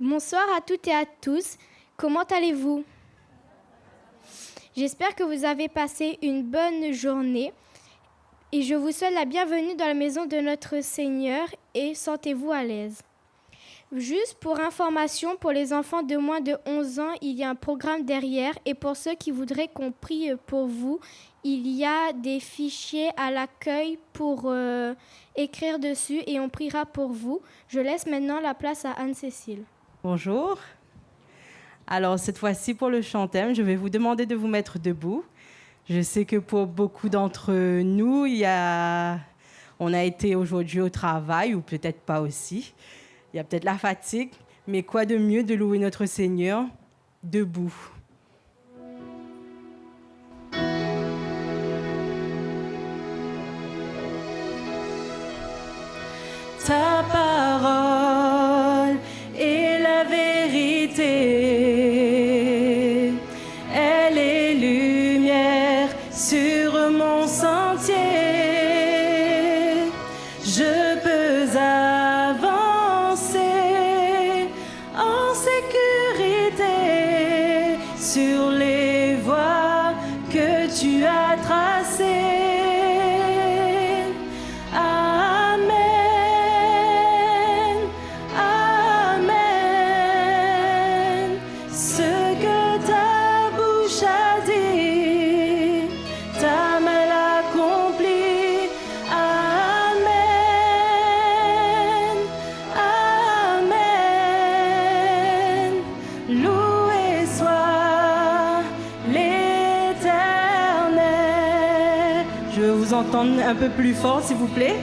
Bonsoir à toutes et à tous. Comment allez-vous? J'espère que vous avez passé une bonne journée et je vous souhaite la bienvenue dans la maison de notre Seigneur et sentez-vous à l'aise. Juste pour information, pour les enfants de moins de 11 ans, il y a un programme derrière et pour ceux qui voudraient qu'on prie pour vous, il y a des fichiers à l'accueil pour écrire dessus et on priera pour vous. Je laisse maintenant la place à Anne-Cécile. Bonjour. Alors, cette fois-ci, pour le chant thème, je vais vous demander de vous mettre debout. Je sais que pour beaucoup d'entre nous, on a été aujourd'hui au travail, ou peut-être pas aussi. Il y a peut-être la fatigue, mais quoi de mieux de louer notre Seigneur debout. Ta parole est la vérité, elle est lumière sur mon sentier. Je peux avancer en sécurité sur les voies que tu as tracées. Entendre un peu plus fort, s'il vous plaît.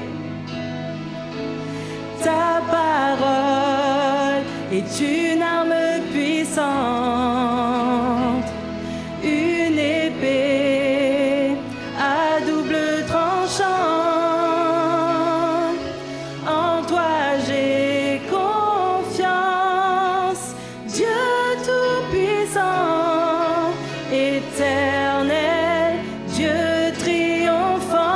Ta parole est une arme puissante, une épée à double tranchant. En toi j'ai confiance, Dieu tout-puissant, éternel, Dieu triomphant.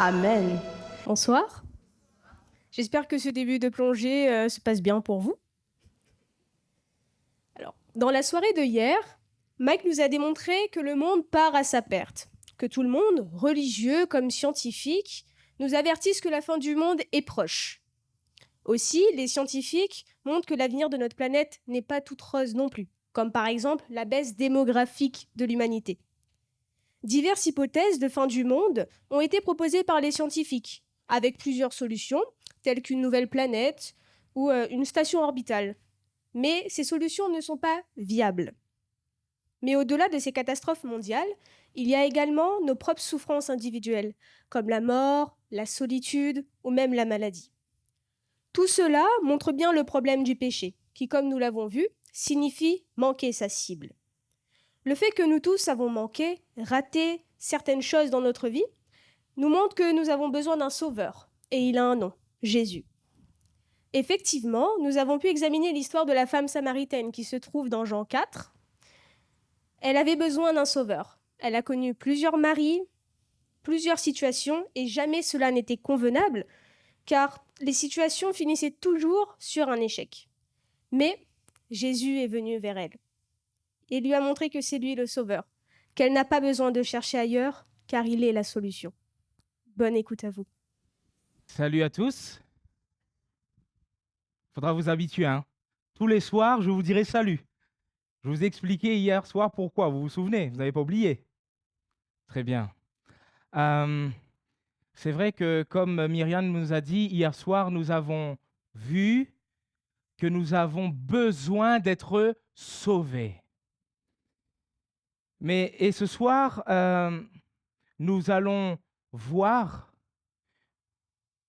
Amen. Bonsoir. J'espère que ce début de plongée se passe bien pour vous. Alors, dans la soirée de hier, Mike nous a démontré que le monde part à sa perte, que tout le monde, religieux comme scientifique, nous avertissent que la fin du monde est proche. Aussi, les scientifiques montrent que l'avenir de notre planète n'est pas toute rose non plus, comme par exemple la baisse démographique de l'humanité. Diverses hypothèses de fin du monde ont été proposées par les scientifiques, avec plusieurs solutions, telles qu'une nouvelle planète ou une station orbitale. Mais ces solutions ne sont pas viables. Mais au-delà de ces catastrophes mondiales, il y a également nos propres souffrances individuelles, comme la mort, la solitude ou même la maladie. Tout cela montre bien le problème du péché, qui, comme nous l'avons vu, signifie manquer sa cible. Le fait que nous tous avons manqué, raté certaines choses dans notre vie, nous montre que nous avons besoin d'un sauveur, et il a un nom, Jésus. Effectivement, nous avons pu examiner l'histoire de la femme samaritaine qui se trouve dans Jean 4. Elle avait besoin d'un sauveur. Elle a connu plusieurs maris, plusieurs situations, et jamais cela n'était convenable, car les situations finissaient toujours sur un échec. Mais Jésus est venu vers elle et lui a montré que c'est lui le sauveur, qu'elle n'a pas besoin de chercher ailleurs, car il est la solution. Bonne écoute à vous. Salut à tous. Faudra vous habituer, hein. tous les soirs, je vous dirai salut. Je vous ai expliqué hier soir pourquoi, vous vous souvenez, vous n'avez pas oublié. Très bien. C'est vrai que, comme Myriam nous a dit, hier soir, nous avons vu que nous avons besoin d'être sauvés. Et ce soir, nous allons voir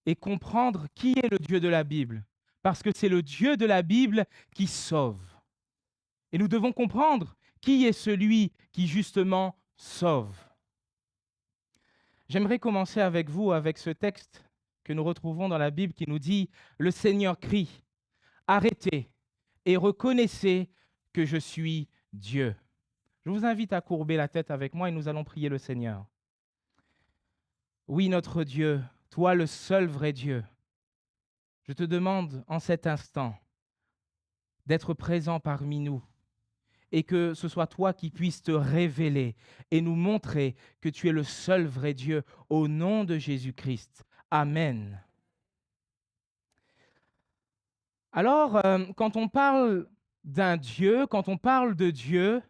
et comprendre qui est le Dieu de la Bible. Parce que c'est le Dieu de la Bible qui sauve. Et nous devons comprendre qui est celui qui justement sauve. J'aimerais commencer avec vous, avec ce texte que nous retrouvons dans la Bible qui nous dit « Le Seigneur crie, arrêtez et reconnaissez que je suis Dieu. » Je vous invite à courber la tête avec moi et nous allons prier le Seigneur. Oui, notre Dieu, toi le seul vrai Dieu, je te demande en cet instant d'être présent parmi nous et que ce soit toi qui puisses te révéler et nous montrer que tu es le seul vrai Dieu au nom de Jésus-Christ. Amen. Alors, quand on parle d'un Dieu, quand on parle de Dieu,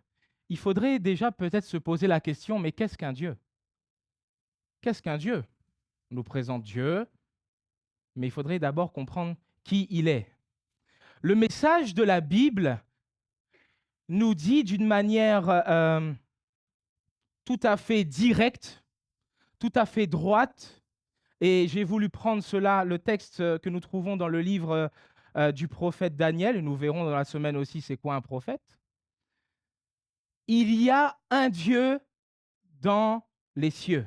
il faudrait déjà peut-être se poser la question, mais qu'est-ce qu'un Dieu? Qu'est-ce qu'un Dieu? On nous présente Dieu, mais il faudrait d'abord comprendre qui il est. Le message de la Bible nous dit d'une manière tout à fait directe, tout à fait droite, et j'ai voulu prendre cela, le texte que nous trouvons dans le livre du prophète Daniel, et nous verrons dans la semaine aussi c'est quoi un prophète. Il y a un Dieu dans les cieux.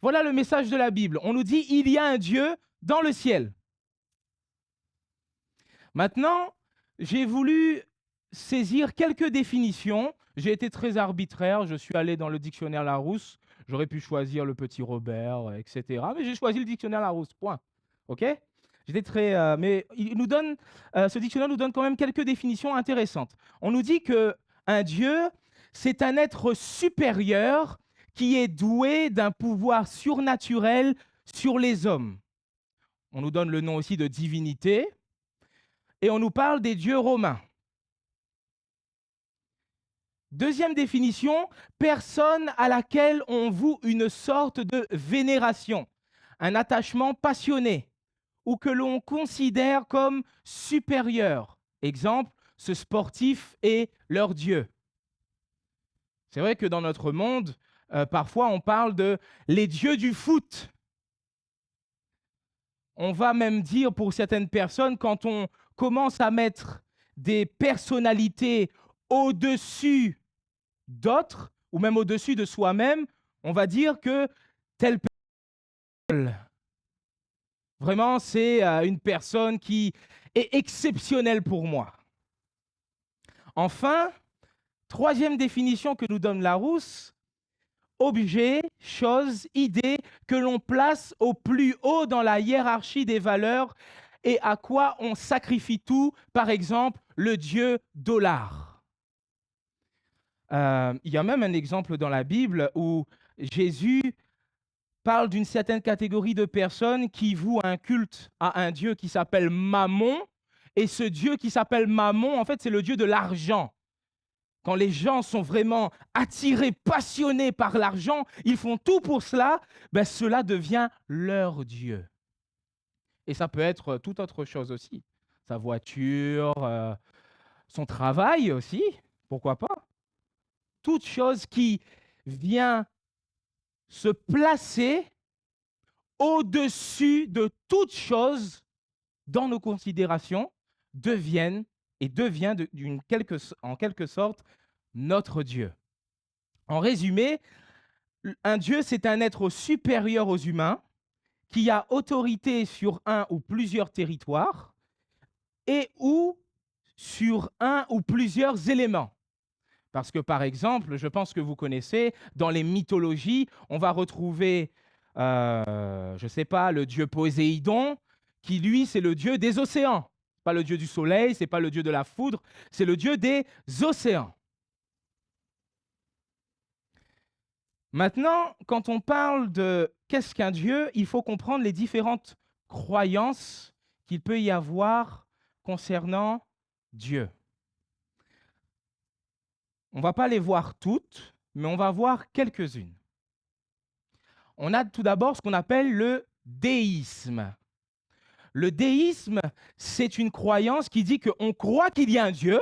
Voilà le message de la Bible. On nous dit il y a un Dieu dans le ciel. Maintenant, j'ai voulu saisir quelques définitions. J'ai été très arbitraire. Je suis allé dans le dictionnaire Larousse. J'aurais pu choisir le petit Robert, etc. Mais j'ai choisi le dictionnaire Larousse. Point. OK ? J'étais très. Mais ce dictionnaire nous donne quand même quelques définitions intéressantes. On nous dit que un Dieu, c'est un être supérieur qui est doué d'un pouvoir surnaturel sur les hommes. On nous donne le nom aussi de divinité et on nous parle des dieux romains. Deuxième définition, personne à laquelle on voue une sorte de vénération, un attachement passionné ou que l'on considère comme supérieur. Exemple, ce sportif est leur dieu. C'est vrai que dans notre monde, parfois on parle de les dieux du foot. On va même dire pour certaines personnes, quand on commence à mettre des personnalités au-dessus d'autres, ou même au-dessus de soi-même, on va dire que telle personne, vraiment, c'est une personne qui est exceptionnelle pour moi. Enfin, troisième définition que nous donne Larousse, objet, chose, idée que l'on place au plus haut dans la hiérarchie des valeurs et à quoi on sacrifie tout, par exemple, le dieu dollar. Il y a même un exemple dans la Bible où Jésus parle d'une certaine catégorie de personnes qui vouent un culte à un dieu qui s'appelle Mammon. Et ce dieu qui s'appelle Mammon, en fait, c'est le dieu de l'argent. Quand les gens sont vraiment attirés, passionnés par l'argent, ils font tout pour cela, ben cela devient leur dieu. Et ça peut être toute autre chose aussi. Sa voiture, son travail aussi, pourquoi pas. Toute chose qui vient se placer au-dessus de toute chose dans nos considérations devient en quelque sorte notre Dieu. En résumé, un Dieu, c'est un être supérieur aux humains qui a autorité sur un ou plusieurs territoires et ou sur un ou plusieurs éléments. Parce que, par exemple, je pense que vous connaissez, dans les mythologies, on va retrouver, je ne sais pas, le dieu Poséidon, qui, lui, c'est le dieu des océans. Ce n'est pas le dieu du soleil, ce n'est pas le dieu de la foudre, c'est le dieu des océans. Maintenant, quand on parle de qu'est-ce qu'un dieu, il faut comprendre les différentes croyances qu'il peut y avoir concernant Dieu. On ne va pas les voir toutes, mais on va voir quelques-unes. On a tout d'abord ce qu'on appelle le déisme. Le déisme, c'est une croyance qui dit qu'on croit qu'il y a un Dieu,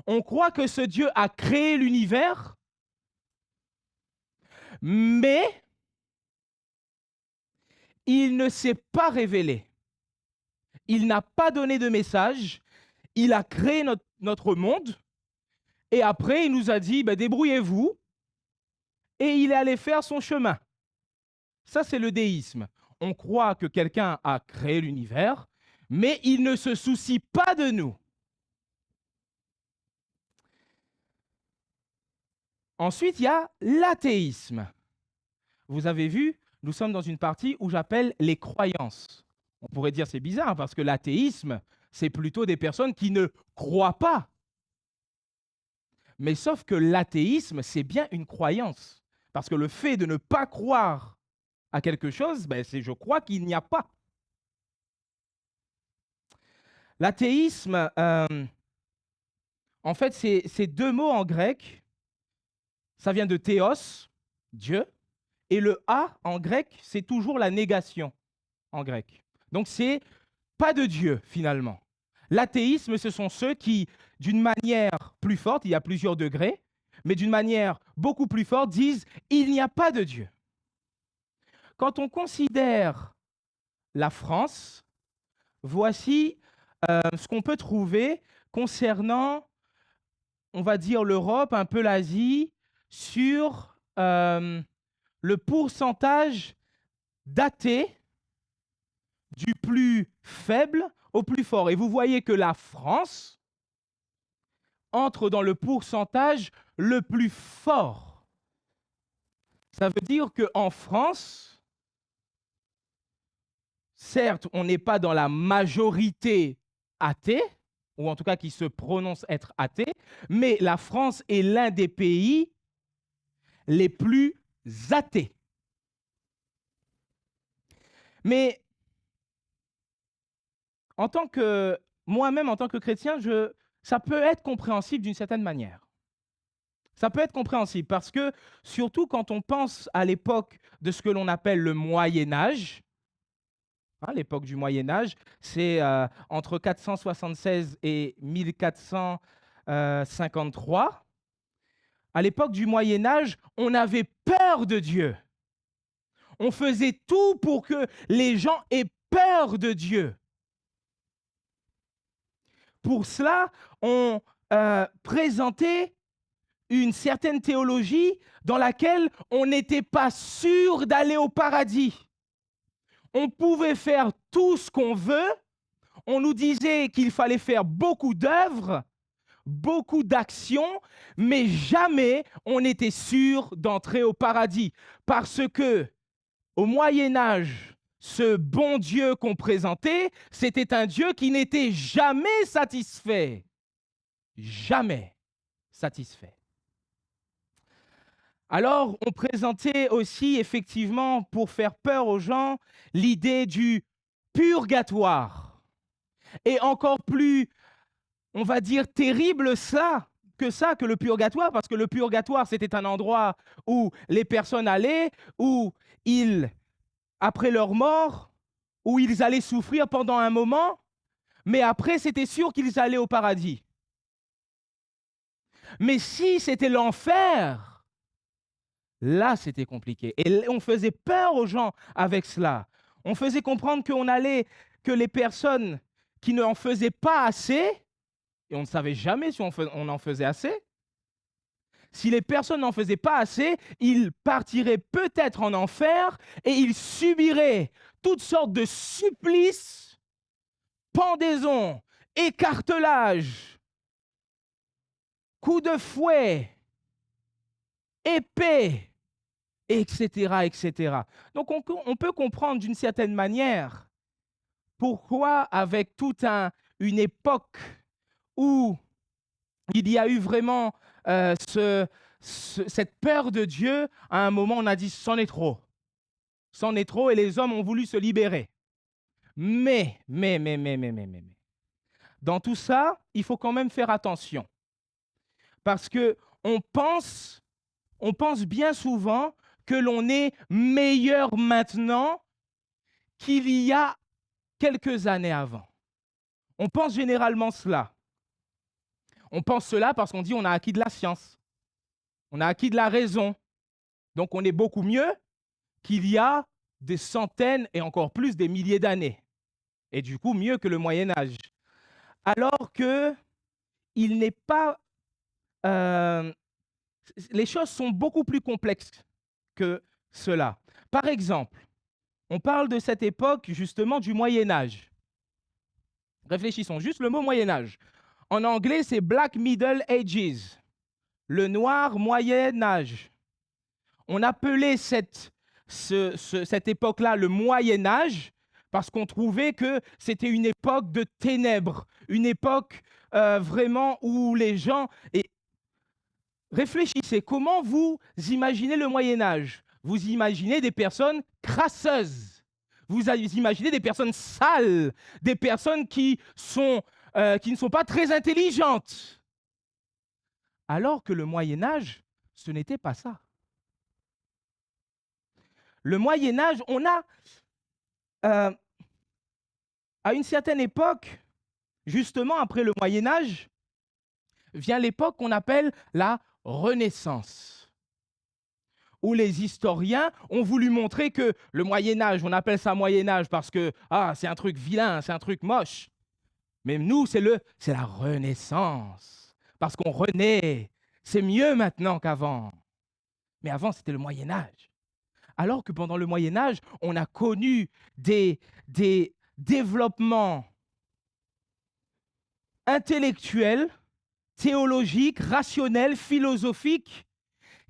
on croit que ce Dieu a créé l'univers, mais il ne s'est pas révélé. Il n'a pas donné de message, il a créé notre monde, et après il nous a dit, débrouillez-vous, et il est allé faire son chemin. Ça, c'est le déisme. On croit que quelqu'un a créé l'univers, mais il ne se soucie pas de nous. Ensuite, il y a l'athéisme. Vous avez vu, nous sommes dans une partie où j'appelle les croyances. On pourrait dire c'est bizarre parce que l'athéisme, c'est plutôt des personnes qui ne croient pas. Mais sauf que l'athéisme, c'est bien une croyance. Parce que le fait de ne pas croire à quelque chose, c'est je crois qu'il n'y a pas. L'athéisme, en fait, c'est deux mots en grec. Ça vient de théos, Dieu, et le a en grec, c'est toujours la négation en grec. Donc, c'est pas de Dieu, finalement. L'athéisme, ce sont ceux qui, d'une manière plus forte, il y a plusieurs degrés, mais d'une manière beaucoup plus forte, disent « il n'y a pas de Dieu ». Quand on considère la France, voici ce qu'on peut trouver concernant, on va dire, l'Europe, un peu l'Asie, sur le pourcentage d'athées du plus faible au plus fort. Et vous voyez que la France entre dans le pourcentage le plus fort. Ça veut dire qu'en France, certes, on n'est pas dans la majorité athée, ou en tout cas qui se prononce être athée, mais la France est l'un des pays les plus athées. Mais moi-même, en tant que chrétien, ça peut être compréhensible d'une certaine manière. Ça peut être compréhensible parce que, surtout quand on pense à l'époque de ce que l'on appelle le Moyen-Âge, l'époque du Moyen-Âge, c'est entre 476 et 1453. À l'époque du Moyen-Âge, on avait peur de Dieu. On faisait tout pour que les gens aient peur de Dieu. Pour cela, on présentait une certaine théologie dans laquelle on n'était pas sûr d'aller au paradis. On pouvait faire tout ce qu'on veut. On nous disait qu'il fallait faire beaucoup d'œuvres, beaucoup d'actions, mais jamais on n'était sûr d'entrer au paradis. Parce que, au Moyen-Âge, ce bon Dieu qu'on présentait, c'était un Dieu qui n'était jamais satisfait. Jamais satisfait. Alors, on présentait aussi, effectivement, pour faire peur aux gens, l'idée du purgatoire. Et encore plus, on va dire, terrible que le purgatoire, parce que le purgatoire, c'était un endroit où les personnes allaient, où après leur mort, où ils allaient souffrir pendant un moment, mais après, c'était sûr qu'ils allaient au paradis. Mais si c'était l'enfer, là, c'était compliqué. Et on faisait peur aux gens avec cela. On faisait comprendre que les personnes qui n'en faisaient pas assez, et on ne savait jamais si on en faisait assez, si les personnes n'en faisaient pas assez, ils partiraient peut-être en enfer et ils subiraient toutes sortes de supplices, pendaisons, écartelages, coups de fouet, épée, etc., etc. Donc, on peut comprendre d'une certaine manière pourquoi, avec toute une époque où il y a eu vraiment cette peur de Dieu, à un moment, on a dit « c'en est trop ». C'en est trop et les hommes ont voulu se libérer. Mais, dans tout ça, il faut quand même faire attention. Parce qu'on pense bien souvent que l'on est meilleur maintenant qu'il y a quelques années avant. On pense généralement cela. On pense cela parce qu'on dit on a acquis de la science, on a acquis de la raison. Donc on est beaucoup mieux qu'il y a des centaines et encore plus des milliers d'années. Et du coup, mieux que le Moyen-Âge. Alors que il n'est pas... les choses sont beaucoup plus complexes que cela. Par exemple, on parle de cette époque justement du Moyen-Âge. Réfléchissons, juste le mot Moyen-Âge. En anglais, c'est Black Middle Ages, le noir Moyen-Âge. On appelait cette époque-là le Moyen-Âge parce qu'on trouvait que c'était une époque de ténèbres, une époque vraiment où les gens... Et réfléchissez, comment vous imaginez le Moyen-Âge? Vous imaginez des personnes crasseuses, vous imaginez des personnes sales, des personnes qui ne sont pas très intelligentes. Alors que le Moyen-Âge, ce n'était pas ça. Le Moyen-Âge, on a, à une certaine époque, justement après le Moyen-Âge, vient l'époque qu'on appelle la Renaissance, où les historiens ont voulu montrer que le Moyen-Âge, on appelle ça Moyen-Âge parce que c'est un truc vilain, c'est un truc moche. Mais nous, c'est la Renaissance, parce qu'on renaît. C'est mieux maintenant qu'avant. Mais avant, c'était le Moyen-Âge. Alors que pendant le Moyen-Âge, on a connu des développements intellectuels, théologiques, rationnels, philosophiques,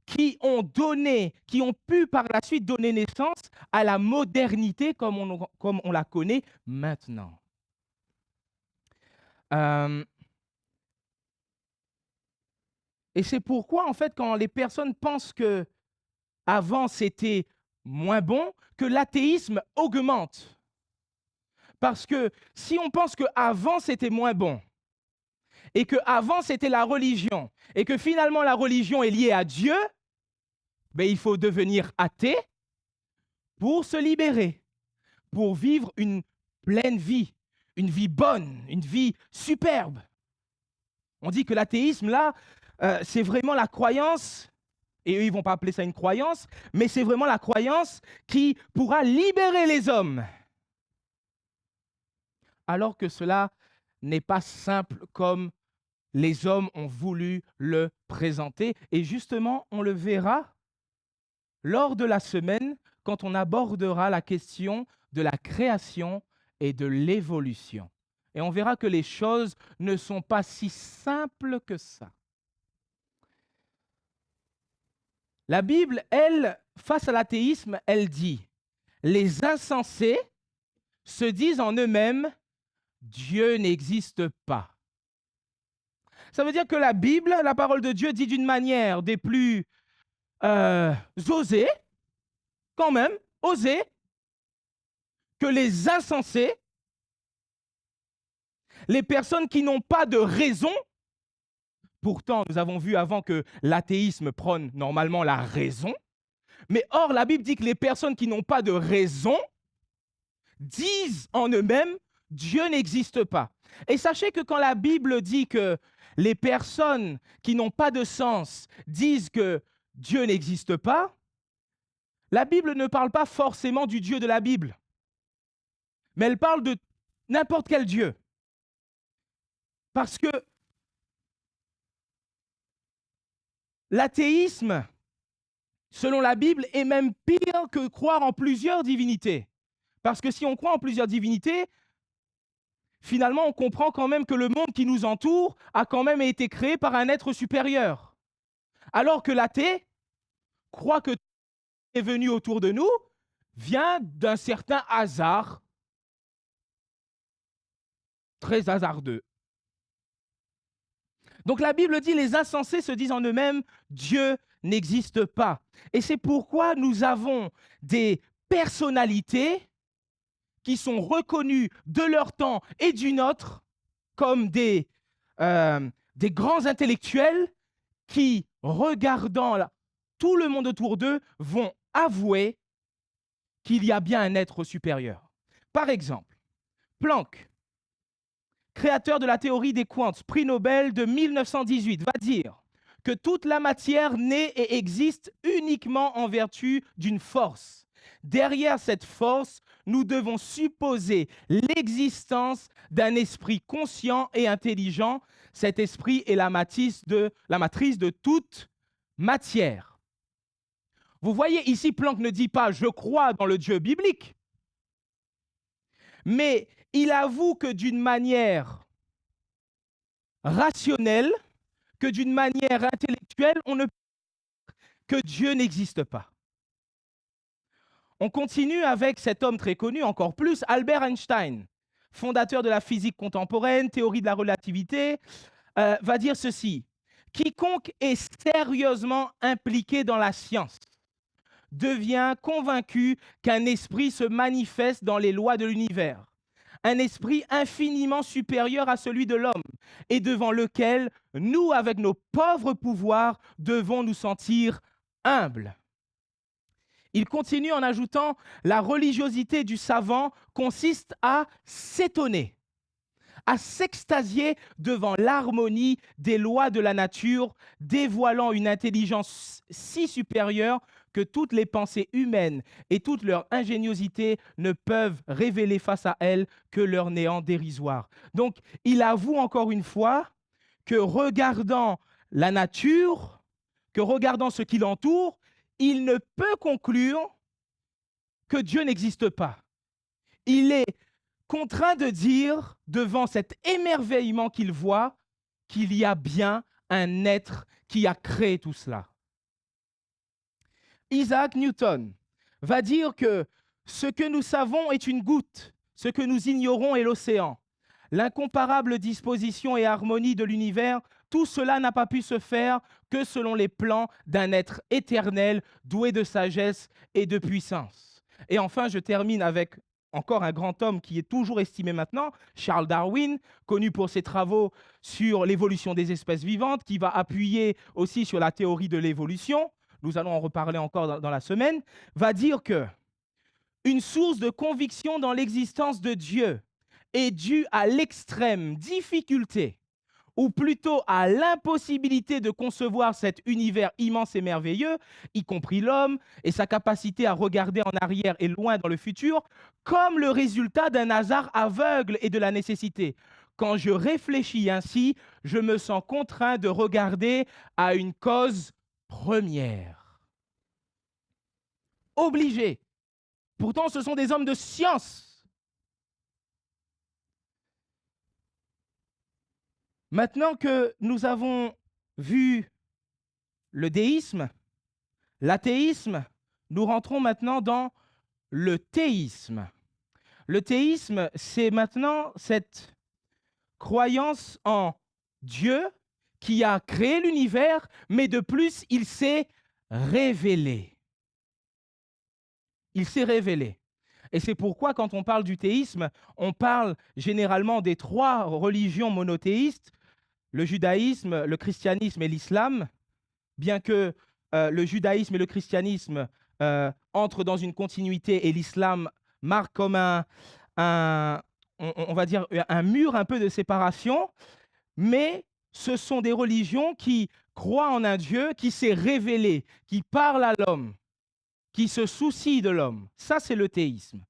qui ont pu par la suite donner naissance à la modernité comme on la connaît maintenant. Et c'est pourquoi, en fait, quand les personnes pensent que avant c'était moins bon, que l'athéisme augmente. Parce que si on pense qu'avant c'était moins bon, et qu'avant c'était la religion, et que finalement la religion est liée à Dieu, il faut devenir athée pour se libérer, pour vivre une pleine vie, une vie bonne, une vie superbe. On dit que l'athéisme, là, c'est vraiment la croyance, et eux, ils ne vont pas appeler ça une croyance, mais c'est vraiment la croyance qui pourra libérer les hommes. Alors que cela n'est pas simple comme les hommes ont voulu le présenter. Et justement, on le verra lors de la semaine, quand on abordera la question de la création et de l'évolution. Et on verra que les choses ne sont pas si simples que ça. La Bible, elle, face à l'athéisme, elle dit « Les insensés se disent en eux-mêmes « Dieu n'existe pas ». Ça veut dire que la Bible, la parole de Dieu, dit d'une manière des plus osées, quand même, osées, que les insensés, les personnes qui n'ont pas de raison, pourtant nous avons vu avant que l'athéisme prône normalement la raison, mais or la Bible dit que les personnes qui n'ont pas de raison disent en eux-mêmes « Dieu n'existe pas ». Et sachez que quand la Bible dit que les personnes qui n'ont pas de sens disent que Dieu n'existe pas, la Bible ne parle pas forcément du Dieu de la Bible, mais elle parle de n'importe quel Dieu. Parce que l'athéisme, selon la Bible, est même pire que croire en plusieurs divinités. Parce que si on croit en plusieurs divinités, finalement, on comprend quand même que le monde qui nous entoure a quand même été créé par un être supérieur. Alors que l'athée croit que tout ce qui est venu autour de nous vient d'un certain hasard, très hasardeux. Donc la Bible dit, les insensés se disent en eux-mêmes, Dieu n'existe pas. Et c'est pourquoi nous avons des personnalités qui sont reconnues de leur temps et du nôtre comme des grands intellectuels qui, regardant tout le monde autour d'eux, vont avouer qu'il y a bien un être supérieur. Par exemple, Planck, créateur de la théorie des quants, prix Nobel de 1918, va dire que toute la matière naît et existe uniquement en vertu d'une force. Derrière cette force, nous devons supposer l'existence d'un esprit conscient et intelligent. Cet esprit est la matrice de toute matière. Vous voyez, ici, Planck ne dit pas « je crois dans le Dieu biblique », mais il avoue que d'une manière rationnelle, que d'une manière intellectuelle, on ne peut pas que Dieu n'existe pas. On continue avec cet homme très connu, encore plus, Albert Einstein, fondateur de la physique contemporaine, théorie de la relativité, va dire ceci: quiconque est sérieusement impliqué dans la science devient convaincu qu'un esprit se manifeste dans les lois de l'univers, un esprit infiniment supérieur à celui de l'homme et devant lequel nous, avec nos pauvres pouvoirs, devons nous sentir humbles. Il continue en ajoutant: la religiosité du savant consiste à s'étonner, à s'extasier devant l'harmonie des lois de la nature, dévoilant une intelligence si supérieure que toutes les pensées humaines et toute leur ingéniosité ne peuvent révéler face à elle que leur néant dérisoire. Donc, il avoue encore une fois que regardant la nature, que regardant ce qui l'entoure, il ne peut conclure que Dieu n'existe pas. Il est contraint de dire, devant cet émerveillement qu'il voit, qu'il y a bien un être qui a créé tout cela. Isaac Newton va dire que ce que nous savons est une goutte, ce que nous ignorons est l'océan. L'incomparable disposition et harmonie de l'univers, tout cela n'a pas pu se faire que selon les plans d'un être éternel, doué de sagesse et de puissance. Et enfin, je termine avec encore un grand homme qui est toujours estimé maintenant, Charles Darwin, connu pour ses travaux sur l'évolution des espèces vivantes, qui va appuyer aussi sur la théorie de l'évolution, nous allons en reparler encore dans la semaine, va dire que une source de conviction dans l'existence de Dieu est due à l'extrême difficulté, ou plutôt à l'impossibilité de concevoir cet univers immense et merveilleux, y compris l'homme, et sa capacité à regarder en arrière et loin dans le futur, comme le résultat d'un hasard aveugle et de la nécessité. Quand je réfléchis ainsi, je me sens contraint de regarder à une cause première. Obligé. Pourtant, ce sont des hommes de science. Maintenant que nous avons vu le déisme, l'athéisme, nous rentrons maintenant dans le théisme. Le théisme, c'est maintenant cette croyance en Dieu qui a créé l'univers, mais de plus, il s'est révélé. Il s'est révélé. Et c'est pourquoi, quand on parle du théisme, on parle généralement des trois religions monothéistes, le judaïsme, le christianisme et l'islam, bien que le judaïsme et le christianisme entrent dans une continuité et l'islam marque comme on va dire un mur un peu de séparation, mais ce sont des religions qui croient en un Dieu qui s'est révélé, qui parle à l'homme, qui se soucie de l'homme. Ça, c'est le théisme.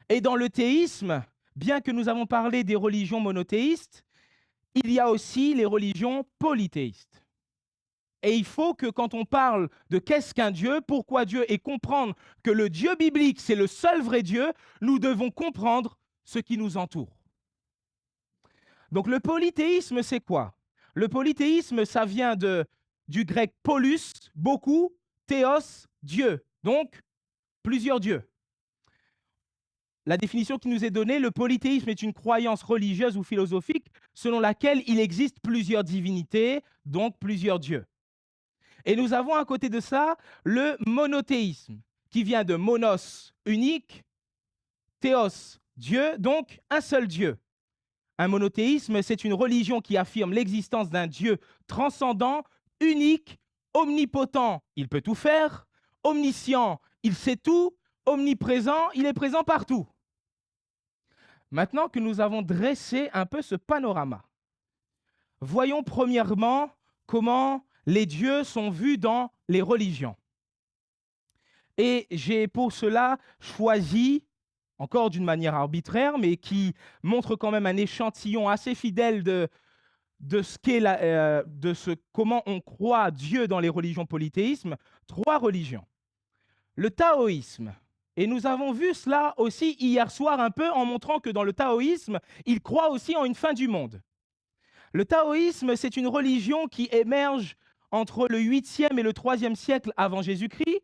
Et dans le théisme, bien que nous avons parlé des religions monothéistes, il y a aussi les religions polythéistes. Et il faut que quand on parle de qu'est-ce qu'un Dieu, pourquoi Dieu, et comprendre que le Dieu biblique, c'est le seul vrai Dieu, nous devons comprendre ce qui nous entoure. Donc le polythéisme, c'est quoi? Le polythéisme, ça vient du grec polus, beaucoup, théos, Dieu. Donc, plusieurs dieux. La définition qui nous est donnée, le polythéisme est une croyance religieuse ou philosophique selon laquelle il existe plusieurs divinités, donc plusieurs dieux. Et nous avons à côté de ça le monothéisme, qui vient de monos, unique, théos, Dieu, donc un seul Dieu. Un monothéisme, c'est une religion qui affirme l'existence d'un Dieu transcendant, unique, omnipotent, il peut tout faire, omniscient, il sait tout, omniprésent, il est présent partout. Maintenant que nous avons dressé un peu ce panorama, voyons premièrement comment les dieux sont vus dans les religions. Et j'ai pour cela choisi, encore d'une manière arbitraire, mais qui montre quand même un échantillon assez fidèle de comment on croit Dieu dans les religions polythéismes, 3 religions. Le taoïsme, et nous avons vu cela aussi hier soir un peu en montrant que dans le taoïsme, il croit aussi en une fin du monde. Le taoïsme, c'est une religion qui émerge entre le 8e et le 3e siècle avant Jésus-Christ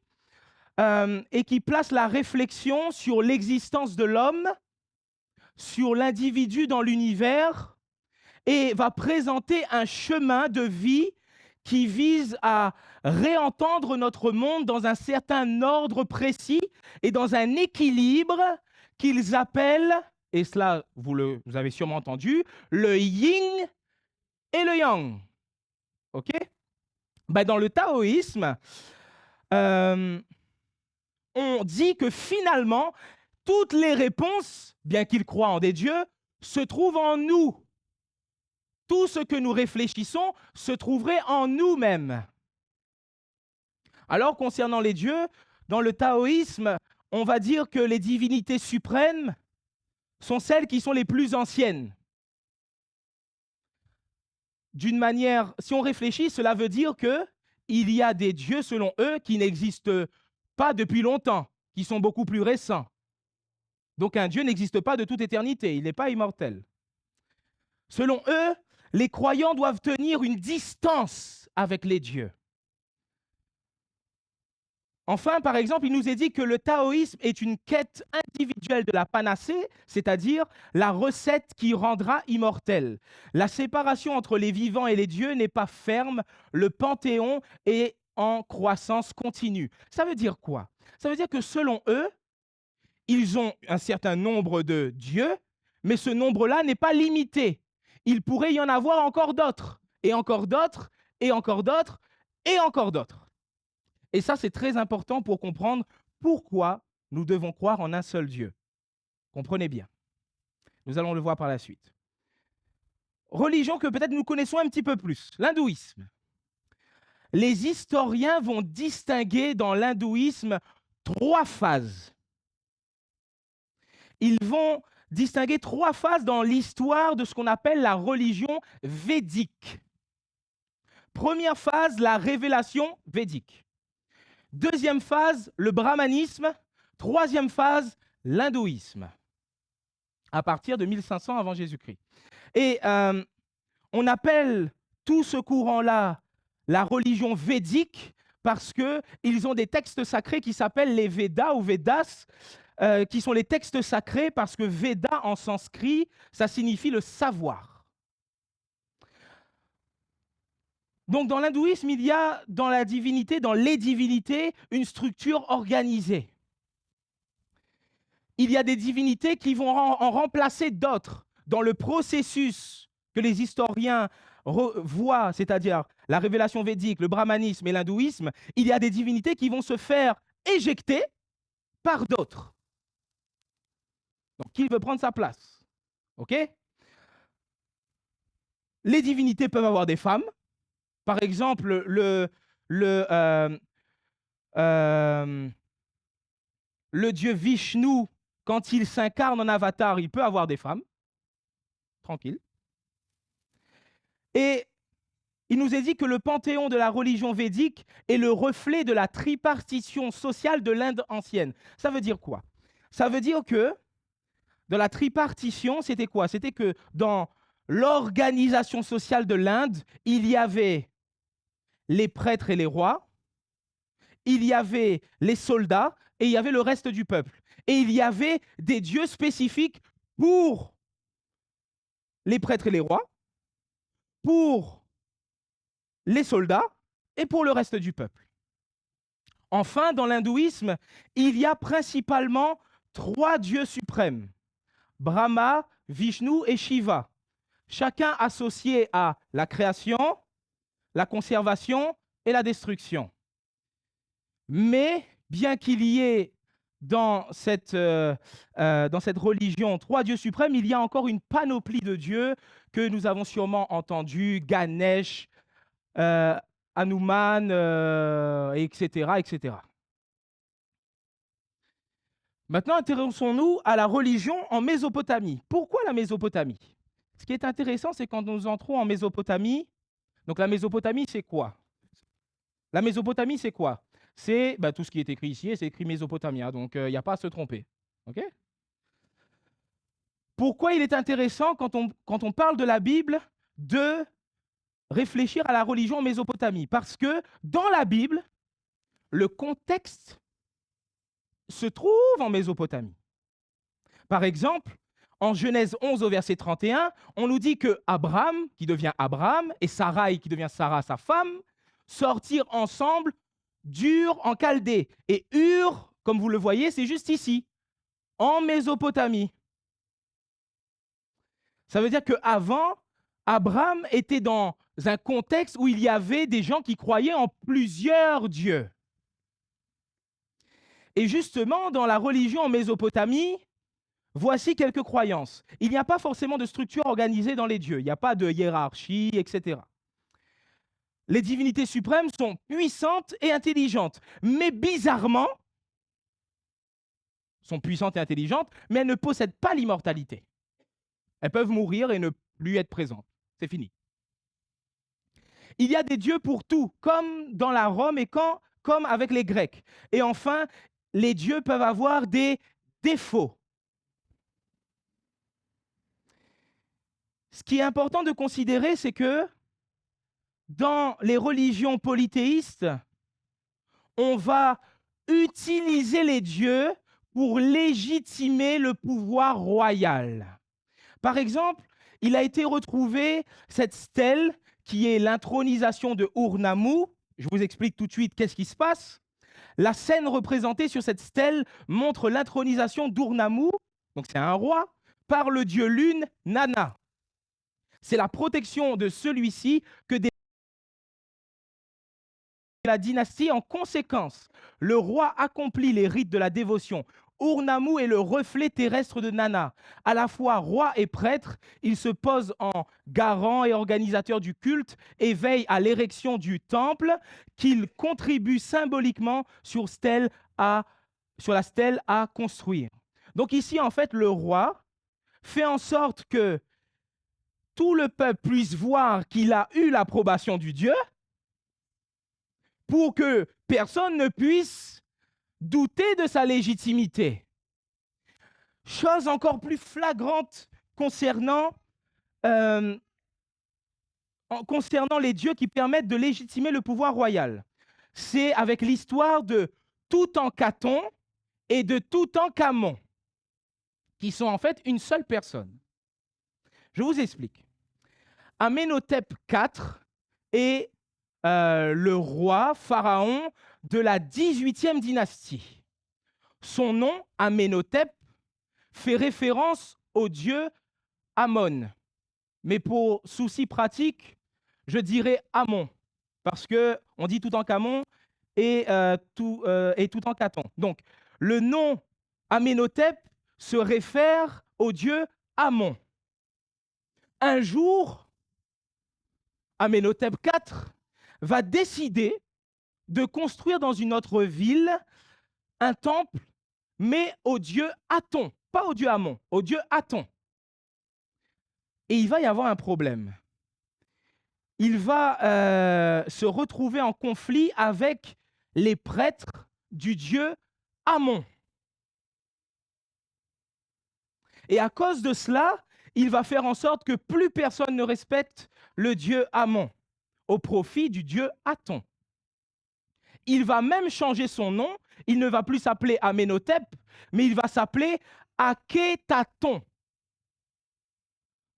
et qui place la réflexion sur l'existence de l'homme, sur l'individu dans l'univers et va présenter un chemin de vie qui vise à réentendre notre monde dans un certain ordre précis et dans un équilibre qu'ils appellent, et cela vous avez sûrement entendu, le yin et le yang. OK ? Dans le taoïsme, on dit que finalement, toutes les réponses, bien qu'ils croient en des dieux, se trouvent en nous. Tout ce que nous réfléchissons se trouverait en nous-mêmes. Alors, concernant les dieux, dans le taoïsme, on va dire que les divinités suprêmes sont celles qui sont les plus anciennes. D'une manière, si on réfléchit, cela veut dire qu'il y a des dieux, selon eux, qui n'existent pas depuis longtemps, qui sont beaucoup plus récents. Donc un dieu n'existe pas de toute éternité, il n'est pas immortel. Selon eux, les croyants doivent tenir une distance avec les dieux. Enfin, par exemple, il nous est dit que le taoïsme est une quête individuelle de la panacée, c'est-à-dire la recette qui rendra immortel. La séparation entre les vivants et les dieux n'est pas ferme, le panthéon est en croissance continue. Ça veut dire quoi ? Ça veut dire que selon eux, ils ont un certain nombre de dieux, mais ce nombre-là n'est pas limité. Il pourrait y en avoir encore d'autres, et encore d'autres, et encore d'autres, et encore d'autres. Et ça, c'est très important pour comprendre pourquoi nous devons croire en un seul Dieu. Comprenez bien. Nous allons le voir par la suite. Religion que peut-être nous connaissons un petit peu plus, l'hindouisme. Les historiens vont distinguer dans l'hindouisme 3 phases. Ils vont distinguer 3 phases dans l'histoire de ce qu'on appelle la religion védique. Première phase, la révélation védique. Deuxième phase, le brahmanisme. Troisième phase, l'hindouisme, à partir de 1500 avant Jésus-Christ. Et on appelle tout ce courant-là la religion védique parce qu'ils ont des textes sacrés qui s'appellent les Védas ou Védas, qui sont les textes sacrés parce que Veda en sanskrit, ça signifie le savoir. Donc dans l'hindouisme, il y a dans la divinité, dans les divinités, une structure organisée. Il y a des divinités qui vont en remplacer d'autres. Dans le processus que les historiens voient, c'est-à-dire la révélation védique, le brahmanisme et l'hindouisme, il y a des divinités qui vont se faire éjecter par d'autres. Donc, qui veut prendre sa place? OK? Les divinités peuvent avoir des femmes. Par exemple, le dieu Vishnu, quand il s'incarne en avatar, il peut avoir des femmes. Tranquille. Et il nous est dit que le panthéon de la religion védique est le reflet de la tripartition sociale de l'Inde ancienne. Ça veut dire quoi? Ça veut dire que dans la tripartition, c'était quoi? C'était que dans l'organisation sociale de l'Inde, il y avait les prêtres et les rois, il y avait les soldats et il y avait le reste du peuple. Et il y avait des dieux spécifiques pour les prêtres et les rois, pour les soldats et pour le reste du peuple. Enfin, dans l'hindouisme, il y a principalement 3 dieux suprêmes, Brahma, Vishnu et Shiva. chacun associé à la création, la conservation et la destruction. Mais bien qu'il y ait dans cette religion 3 dieux suprêmes, il y a encore une panoplie de dieux que nous avons sûrement entendu, Ganesh, Hanuman, etc., etc. Maintenant, intéressons-nous à la religion en Mésopotamie. Pourquoi la Mésopotamie? Ce qui est intéressant, c'est quand nous entrons en Mésopotamie. Donc la Mésopotamie, c'est quoi? La Mésopotamie, c'est quoi? C'est tout ce qui est écrit ici, c'est écrit Mésopotamia, donc il n'y a pas à se tromper. Okay? Pourquoi il est intéressant, quand on parle de la Bible, de réfléchir à la religion en Mésopotamie? Parce que dans la Bible, le contexte se trouve en Mésopotamie. Par exemple, en Genèse 11 au verset 31, on nous dit que Abraham, qui devient Abraham, et Sarai, qui devient Sarah, sa femme, sortirent ensemble d'Ur en Chaldée. Et Ur, comme vous le voyez, c'est juste ici, en Mésopotamie. Ça veut dire qu'avant, Abraham était dans un contexte où il y avait des gens qui croyaient en plusieurs dieux. Et justement, dans la religion en Mésopotamie, voici quelques croyances. Il n'y a pas forcément de structure organisée dans les dieux. Il n'y a pas de hiérarchie, etc. Les divinités suprêmes sont puissantes et intelligentes. Mais bizarrement, sont puissantes et intelligentes, mais elles ne possèdent pas l'immortalité. Elles peuvent mourir et ne plus être présentes. C'est fini. Il y a des dieux pour tout, comme dans la Rome et comme avec les Grecs. Et enfin, les dieux peuvent avoir des défauts. Ce qui est important de considérer, c'est que dans les religions polythéistes, on va utiliser les dieux pour légitimer le pouvoir royal. Par exemple, il a été retrouvé cette stèle qui est l'intronisation de Ur-Nammu. Je vous explique tout de suite qu'est-ce qui se passe. La scène représentée sur cette stèle montre l'intronisation d'Ur-Nammu, donc c'est un roi, par le dieu lune Nana. C'est la protection de celui-ci que la dynastie. En conséquence, le roi accomplit les rites de la dévotion. Ur-Nammu est le reflet terrestre de Nana. À la fois roi et prêtre, il se pose en garant et organisateur du culte et veille à l'érection du temple qu'il contribue symboliquement sur la stèle à construire. Donc ici, en fait, le roi fait en sorte que tout le peuple puisse voir qu'il a eu l'approbation du Dieu pour que personne ne puisse douter de sa légitimité. Chose encore plus flagrante concernant les dieux qui permettent de légitimer le pouvoir royal. C'est avec l'histoire de Toutankhamon et de Toutankhamon, qui sont en fait une seule personne. Je vous explique. Amenhotep IV est le roi pharaon de la 18e dynastie. Son nom, Amenhotep, fait référence au dieu Amon. Mais pour souci pratique, je dirais Amon, parce qu'on dit Toutankhamon et Toutankhaton. Donc, le nom Amenhotep se réfère au dieu Amon. Un jour, Amenhotep IV va décider de construire dans une autre ville un temple, mais au dieu Aton, pas au dieu Amon, au dieu Aton. Et il va y avoir un problème. Il va se retrouver en conflit avec les prêtres du dieu Amon. Et à cause de cela, il va faire en sorte que plus personne ne respecte le dieu Amon, au profit du dieu Aton. Il va même changer son nom. Il ne va plus s'appeler Amenhotep, mais il va s'appeler Akhetaton.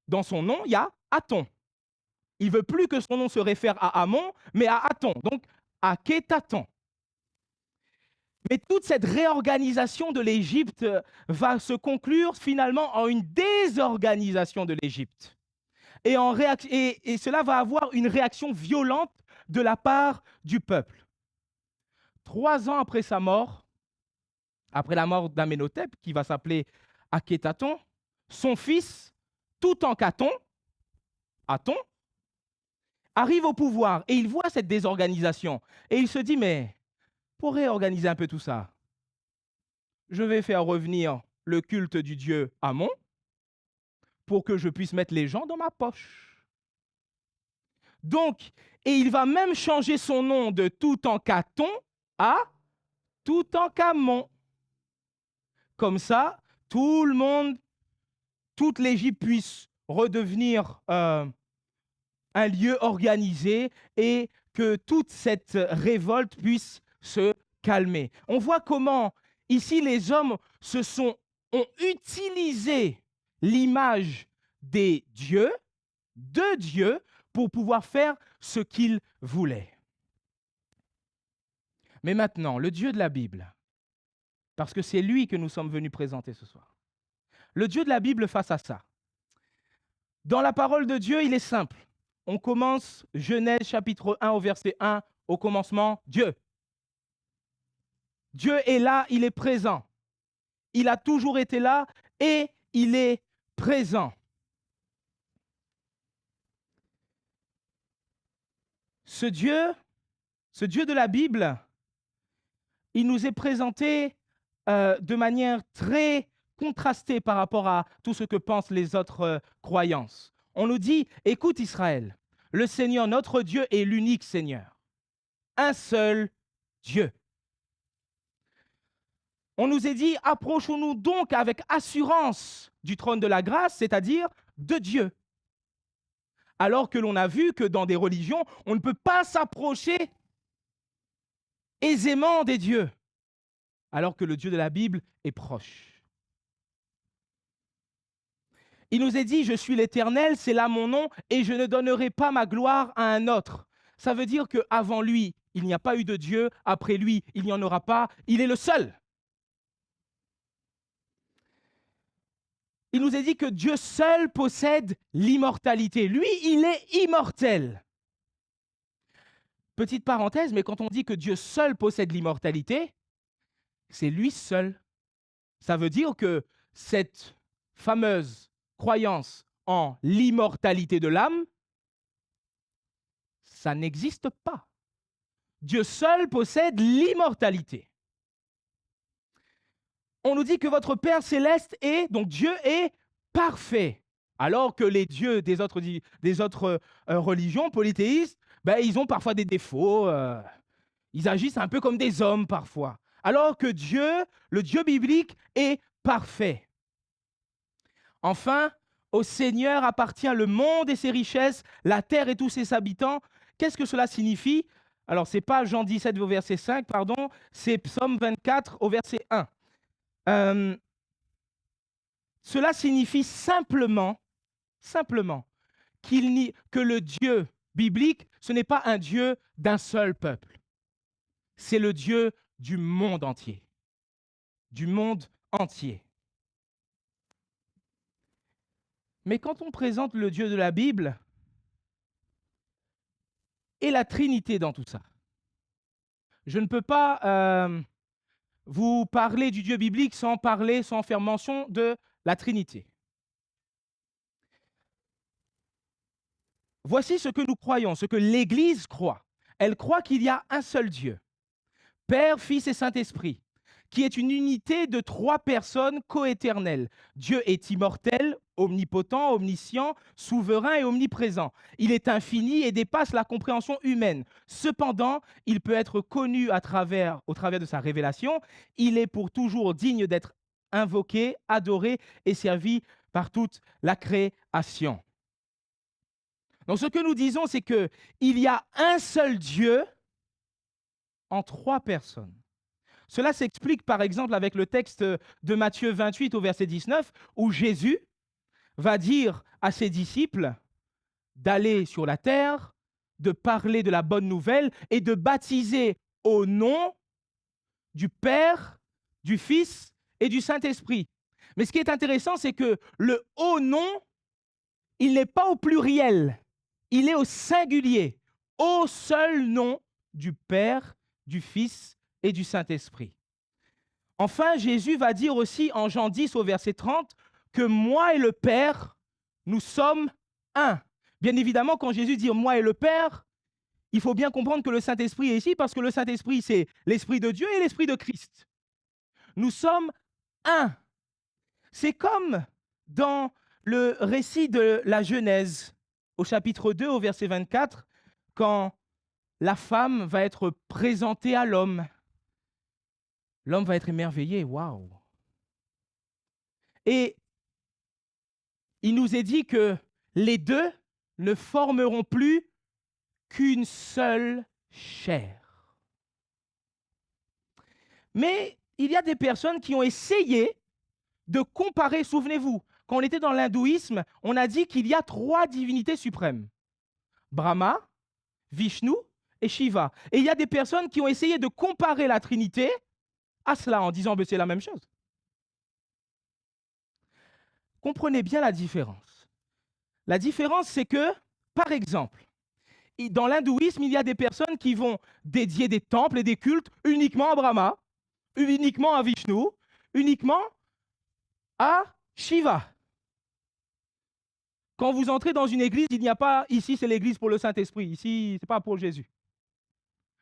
Dans son nom, il y a Aton. Il ne veut plus que son nom se réfère à Amon, mais à Aton, donc Akhetaton. Mais toute cette réorganisation de l'Égypte va se conclure finalement en une désorganisation de l'Égypte. et cela va avoir une réaction violente de la part du peuple. 3 ans après sa mort, après la mort d'Amenhotep, qui va s'appeler Akhénaton, son fils, Tout-en-Khaton, Aton, arrive au pouvoir et il voit cette désorganisation. Et il se dit, mais pour réorganiser un peu tout ça, je vais faire revenir le culte du dieu Amon pour que je puisse mettre les gens dans ma poche. Donc, et il va même changer son nom de Tout-en-Khaton à Tout-en-Khamon. Comme ça, tout le monde, toute l'Égypte puisse redevenir un lieu organisé et que toute cette révolte puisse se calmer. On voit comment ici les hommes ont utilisé l'image des dieux, de Dieu, pour pouvoir faire ce qu'ils voulaient. Mais maintenant, le Dieu de la Bible, parce que c'est lui que nous sommes venus présenter ce soir. Le Dieu de la Bible face à ça. Dans la parole de Dieu, il est simple. On commence Genèse chapitre 1 au verset 1, au commencement, Dieu. Dieu est là, il est présent. Il a toujours été là et il est présent. Ce Dieu de la Bible, il nous est présenté de manière très contrastée par rapport à tout ce que pensent les autres croyances. On nous dit, écoute Israël, le Seigneur, notre Dieu, est l'unique Seigneur. Un seul Dieu. On nous est dit, approchons-nous donc avec assurance du trône de la grâce, c'est-à-dire de Dieu. Alors que l'on a vu que dans des religions, on ne peut pas s'approcher aisément des dieux, alors que le Dieu de la Bible est proche. Il nous est dit, je suis l'Éternel, c'est là mon nom, et je ne donnerai pas ma gloire à un autre. Ça veut dire qu'avant lui, il n'y a pas eu de Dieu, après lui, il n'y en aura pas, il est le seul. Il nous est dit que Dieu seul possède l'immortalité. Lui, il est immortel. Petite parenthèse, mais quand on dit que Dieu seul possède l'immortalité, c'est lui seul. Ça veut dire que cette fameuse croyance en l'immortalité de l'âme, ça n'existe pas. Dieu seul possède l'immortalité. On nous dit que votre Père céleste est, donc Dieu est parfait. Alors que les dieux des autres religions polythéistes, ils ont parfois des défauts, ils agissent un peu comme des hommes parfois. Alors que Dieu, le Dieu biblique, est parfait. Enfin, au Seigneur appartient le monde et ses richesses, la terre et tous ses habitants. Qu'est-ce que cela signifie? Alors, ce n'est pas Jean 17 au verset 5, pardon, c'est Psaume 24 au verset 1. Cela signifie simplement que le Dieu biblique, ce n'est pas un Dieu d'un seul peuple. C'est le Dieu du monde entier. Du monde entier. Mais quand on présente le Dieu de la Bible et la Trinité dans tout ça, je ne peux pas vous parler du Dieu biblique sans faire mention de la Trinité. Voici ce que nous croyons, ce que l'Église croit. Elle croit qu'il y a un seul Dieu, Père, Fils et Saint-Esprit, qui est une unité de 3 personnes coéternelles. Dieu est immortel, omnipotent, omniscient, souverain et omniprésent. Il est infini et dépasse la compréhension humaine. Cependant, il peut être connu au travers de sa révélation. Il est pour toujours digne d'être invoqué, adoré et servi par toute la création. Donc ce que nous disons, c'est qu'il y a un seul Dieu en 3 personnes. Cela s'explique par exemple avec le texte de Matthieu 28 au verset 19, où Jésus va dire à ses disciples d'aller sur la terre, de parler de la bonne nouvelle et de baptiser au nom du Père, du Fils et du Saint-Esprit. Mais ce qui est intéressant, c'est que le haut nom, il n'est pas au pluriel, il est au singulier, au seul nom du Père, du Fils et du Saint-Esprit. Enfin, Jésus va dire aussi en Jean 10 au verset 30 que moi et le Père, nous sommes un. Bien évidemment, quand Jésus dit moi et le Père, il faut bien comprendre que le Saint-Esprit est ici parce que le Saint-Esprit, c'est l'Esprit de Dieu et l'Esprit de Christ. Nous sommes un. C'est comme dans le récit de la Genèse, au chapitre 2, au verset 24, quand la femme va être présentée à l'homme. L'homme va être émerveillé, waouh! Et il nous est dit que les deux ne formeront plus qu'une seule chair. Mais il y a des personnes qui ont essayé de comparer, souvenez-vous, quand on était dans l'hindouisme, on a dit qu'il y a 3 divinités suprêmes. Brahma, Vishnu et Shiva. Et il y a des personnes qui ont essayé de comparer la Trinité à cela en disant que c'est la même chose. Comprenez bien la différence. La différence, c'est que, par exemple, dans l'hindouisme, il y a des personnes qui vont dédier des temples et des cultes uniquement à Brahma, uniquement à Vishnu, uniquement à Shiva. Quand vous entrez dans une église, il n'y a pas, ici c'est l'église pour le Saint-Esprit, ici c'est pas pour Jésus.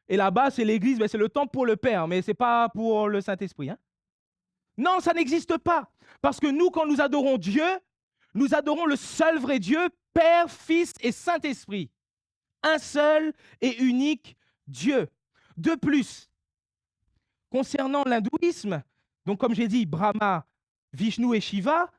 Et là-bas c'est l'église, c'est le temple pour le Père, mais c'est pas pour le Saint-Esprit. Hein? Non, ça n'existe pas. Parce que nous, quand nous adorons Dieu, nous adorons le seul vrai Dieu, Père, Fils et Saint-Esprit. Un seul et unique Dieu. De plus, concernant l'hindouisme, donc comme j'ai dit, Brahma, Vishnu et Shiva,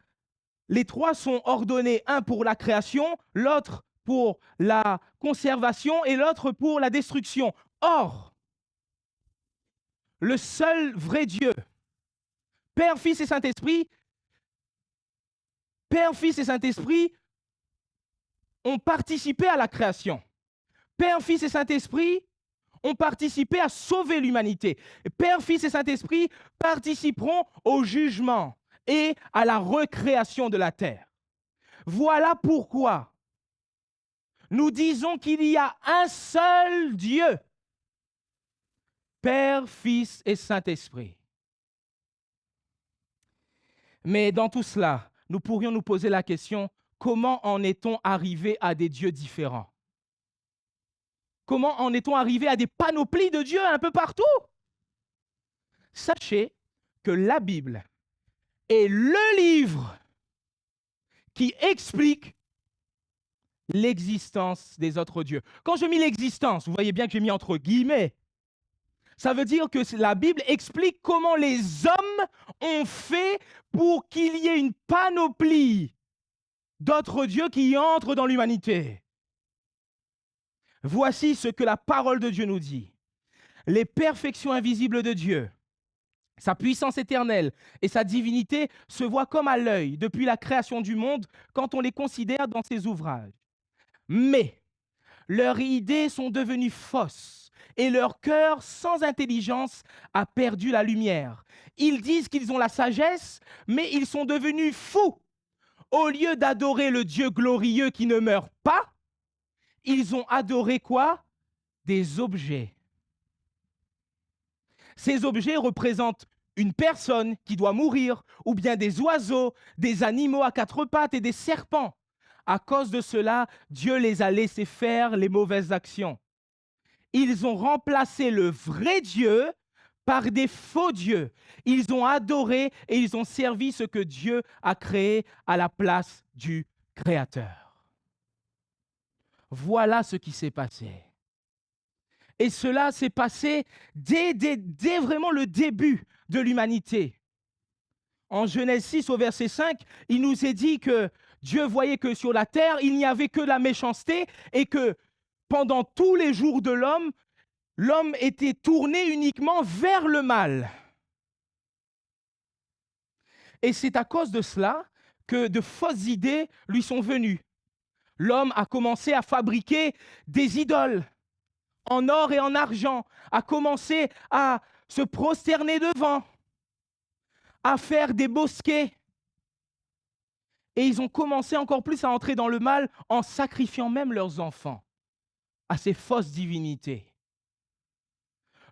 les 3 sont ordonnés, un pour la création, l'autre pour la conservation et l'autre pour la destruction. Or, le seul vrai Dieu, Père, Fils et Saint-Esprit, Père, Fils et Saint-Esprit ont participé à la création. Père, Fils et Saint-Esprit ont participé à sauver l'humanité. Père, Fils et Saint-Esprit participeront au jugement et à la recréation de la terre. Voilà pourquoi nous disons qu'il y a un seul Dieu, Père, Fils et Saint-Esprit. Mais dans tout cela, nous pourrions nous poser la question, comment en est-on arrivé à des dieux différents? Comment en est-on arrivé à des panoplies de dieux un peu partout? Sachez que la Bible est le livre qui explique l'existence des autres dieux. Quand je mets l'existence, vous voyez bien que j'ai mis entre guillemets, ça veut dire que la Bible explique comment les hommes ont fait pour qu'il y ait une panoplie d'autres dieux qui entrent dans l'humanité. Voici ce que la parole de Dieu nous dit. Les perfections invisibles de Dieu, sa puissance éternelle et sa divinité se voient comme à l'œil depuis la création du monde quand on les considère dans ses ouvrages. Mais leurs idées sont devenues fausses et leur cœur sans intelligence a perdu la lumière. Ils disent qu'ils ont la sagesse, mais ils sont devenus fous. Au lieu d'adorer le Dieu glorieux qui ne meurt pas, ils ont adoré quoi? Des objets. Ces objets représentent une personne qui doit mourir, ou bien des oiseaux, des animaux à 4 pattes et des serpents. À cause de cela, Dieu les a laissés faire les mauvaises actions. Ils ont remplacé le vrai Dieu par des faux dieux. Ils ont adoré et ils ont servi ce que Dieu a créé à la place du Créateur. Voilà ce qui s'est passé. Et cela s'est passé dès vraiment le début de l'humanité. En Genèse 6 au verset 5, il nous est dit que Dieu voyait que sur la terre, il n'y avait que la méchanceté et que pendant tous les jours de l'homme, l'homme était tourné uniquement vers le mal. Et c'est à cause de cela que de fausses idées lui sont venues. L'homme a commencé à fabriquer des idoles en or et en argent, a commencé à se prosterner devant, à faire des bosquets. Et ils ont commencé encore plus à entrer dans le mal en sacrifiant même leurs enfants à ces fausses divinités.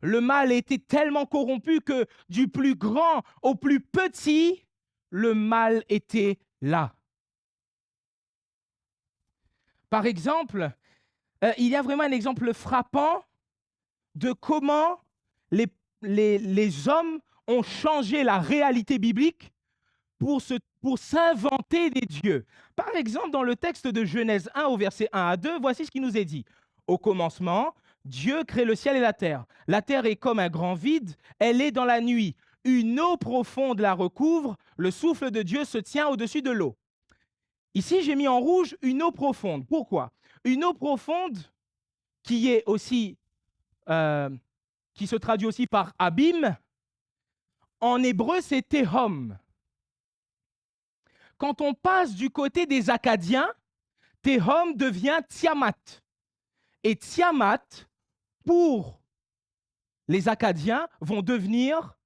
Le mal était tellement corrompu que du plus grand au plus petit, le mal était là. Par exemple, il y a vraiment un exemple frappant de comment les hommes ont changé la réalité biblique pour s'inventer des dieux. Par exemple, dans le texte de Genèse 1 au verset 1 à 2, voici ce qui nous est dit. Au commencement, Dieu crée le ciel et la terre. La terre est comme un grand vide, elle est dans la nuit. Une eau profonde la recouvre, le souffle de Dieu se tient au-dessus de l'eau. Ici, j'ai mis en rouge une eau profonde. Pourquoi? Une eau profonde qui est aussi, qui se traduit aussi par abîme. En hébreu, c'est Tehom. Quand on passe du côté des Akkadiens, Tehom devient Tiamat. Et Tiamat, pour les Akkadiens, vont devenir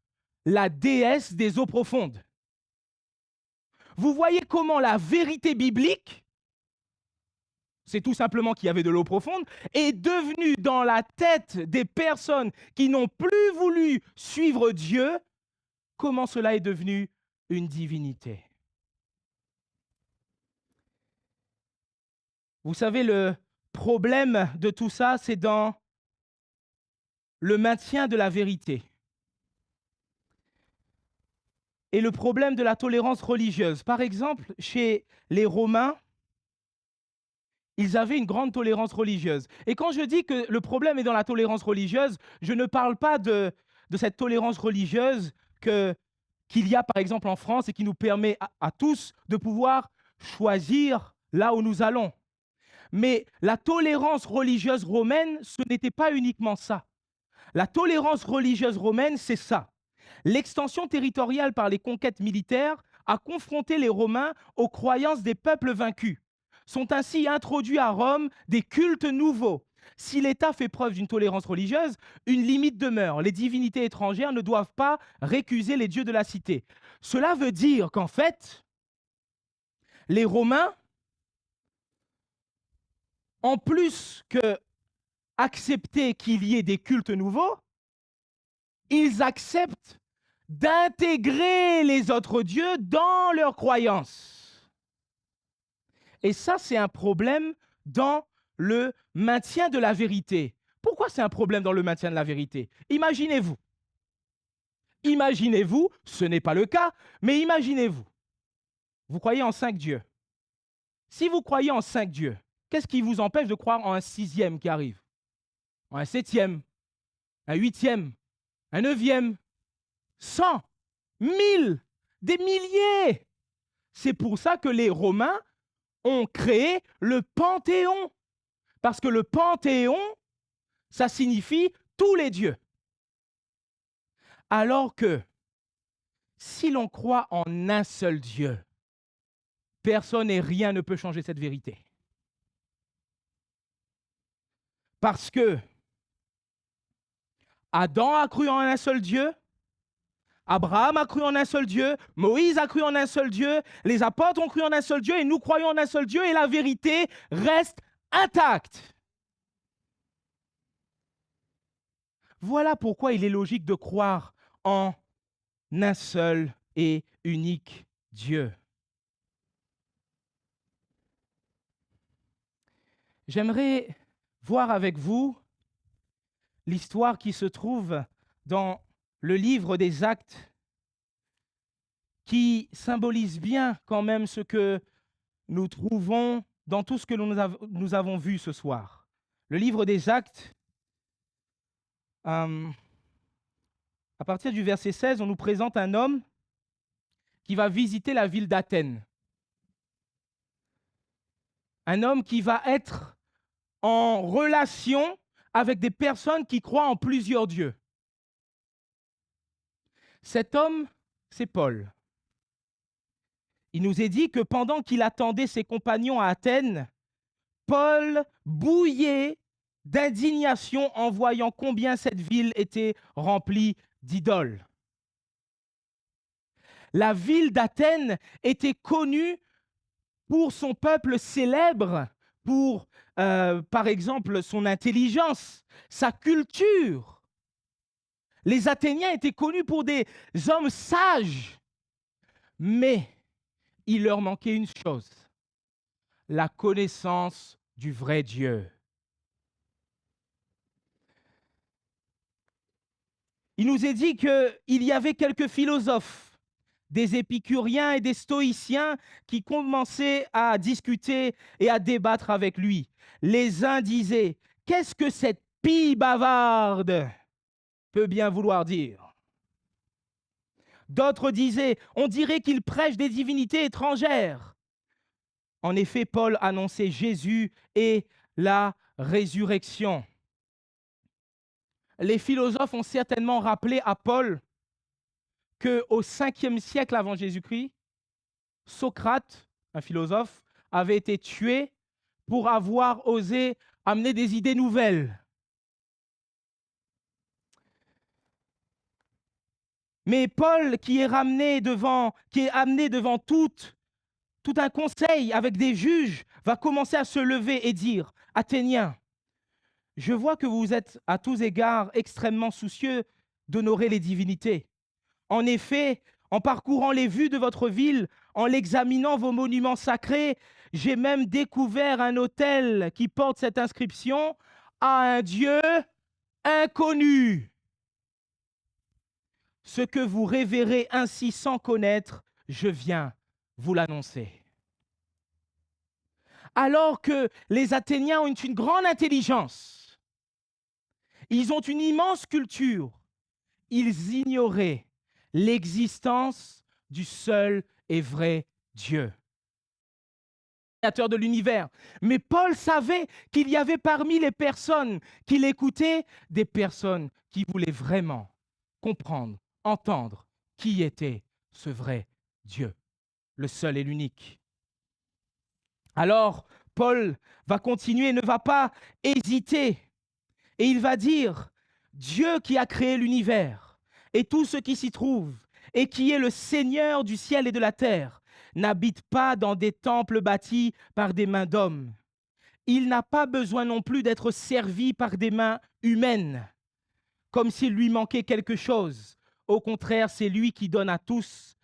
la déesse des eaux profondes. Vous voyez comment la vérité biblique, c'est tout simplement qu'il y avait de l'eau profonde, est devenue dans la tête des personnes qui n'ont plus voulu suivre Dieu, comment cela est devenu une divinité. Vous savez, le problème de tout ça, c'est dans le maintien de la vérité. Et le problème de la tolérance religieuse. Par exemple, chez les Romains, ils avaient une grande tolérance religieuse. Et quand je dis que le problème est dans la tolérance religieuse, je ne parle pas de cette tolérance religieuse qu'il y a par exemple en France et qui nous permet à tous de pouvoir choisir là où nous allons. Mais la tolérance religieuse romaine, ce n'était pas uniquement ça. La tolérance religieuse romaine, c'est ça. L'extension territoriale par les conquêtes militaires a confronté les Romains aux croyances des peuples vaincus. Sont ainsi introduits à Rome des cultes nouveaux. Si l'État fait preuve d'une tolérance religieuse, une limite demeure. Les divinités étrangères ne doivent pas récuser les dieux de la cité. Cela veut dire qu'en fait, les Romains, en plus que accepter qu'il y ait des cultes nouveaux, ils acceptent d'intégrer les autres dieux dans leurs croyances. Et ça, c'est un problème dans le maintien de la vérité. Pourquoi c'est un problème dans le maintien de la vérité? Imaginez-vous, ce n'est pas le cas, mais imaginez-vous, vous croyez en 5 dieux. Si vous croyez en 5 dieux, qu'est-ce qui vous empêche de croire en un 6e qui arrive? En un 7e, un 8e, un 9e, 100, 1000, des milliers. C'est pour ça que les Romains ont créé le Panthéon. Parce que le Panthéon, ça signifie tous les dieux. Alors que si l'on croit en un seul Dieu, personne et rien ne peut changer cette vérité. Parce que Adam a cru en un seul Dieu, Abraham a cru en un seul Dieu, Moïse a cru en un seul Dieu, les apôtres ont cru en un seul Dieu et nous croyons en un seul Dieu et la vérité reste intacte. Voilà pourquoi il est logique de croire en un seul et unique Dieu. J'aimerais voir avec vous l'histoire qui se trouve dans le livre des Actes, qui symbolise bien quand même ce que nous trouvons dans tout ce que nous avons vu ce soir. Le livre des Actes, à partir du verset 16, on nous présente un homme qui va visiter la ville d'Athènes. Un homme qui va être en relation avec des personnes qui croient en plusieurs dieux. Cet homme, c'est Paul. Il nous est dit que pendant qu'il attendait ses compagnons à Athènes, Paul bouillait d'indignation en voyant combien cette ville était remplie d'idoles. La ville d'Athènes était connue pour son peuple célèbre, pour, par exemple, son intelligence, sa culture. Les Athéniens étaient connus pour des hommes sages, mais il leur manquait une chose, la connaissance du vrai Dieu. Il nous est dit qu'il y avait quelques philosophes, des épicuriens et des stoïciens qui commençaient à discuter et à débattre avec lui. Les uns disaient, « Qu'est-ce que cette pie bavarde peut bien vouloir dire ?» D'autres disaient, « On dirait qu'il prêche des divinités étrangères. » En effet, Paul annonçait Jésus et la résurrection. Les philosophes ont certainement rappelé à Paul qu'au 5e siècle avant Jésus-Christ, Socrate, un philosophe, avait été tué pour avoir osé amener des idées nouvelles. Mais Paul, qui est amené devant tout un conseil avec des juges, va commencer à se lever et dire, « Athéniens, je vois que vous êtes à tous égards extrêmement soucieux d'honorer les divinités. En effet, en parcourant les vues de votre ville, en l'examinant vos monuments sacrés, j'ai même découvert un autel qui porte cette inscription à un Dieu inconnu. Ce que vous révérez ainsi sans connaître, je viens vous l'annoncer. » Alors que les Athéniens ont une grande intelligence, ils ont une immense culture, ils ignoraient l'existence du seul et vrai Dieu, créateur de l'univers. Mais Paul savait qu'il y avait parmi les personnes qui l'écoutaient des personnes qui voulaient vraiment comprendre, entendre qui était ce vrai Dieu, le seul et l'unique. Alors, Paul va continuer, ne va pas hésiter, et il va dire, Dieu qui a créé l'univers et tout ce qui s'y trouve, et qui est le Seigneur du ciel et de la terre, n'habite pas dans des temples bâtis par des mains d'hommes. Il n'a pas besoin non plus d'être servi par des mains humaines, comme s'il lui manquait quelque chose. Au contraire, c'est lui qui donne à tous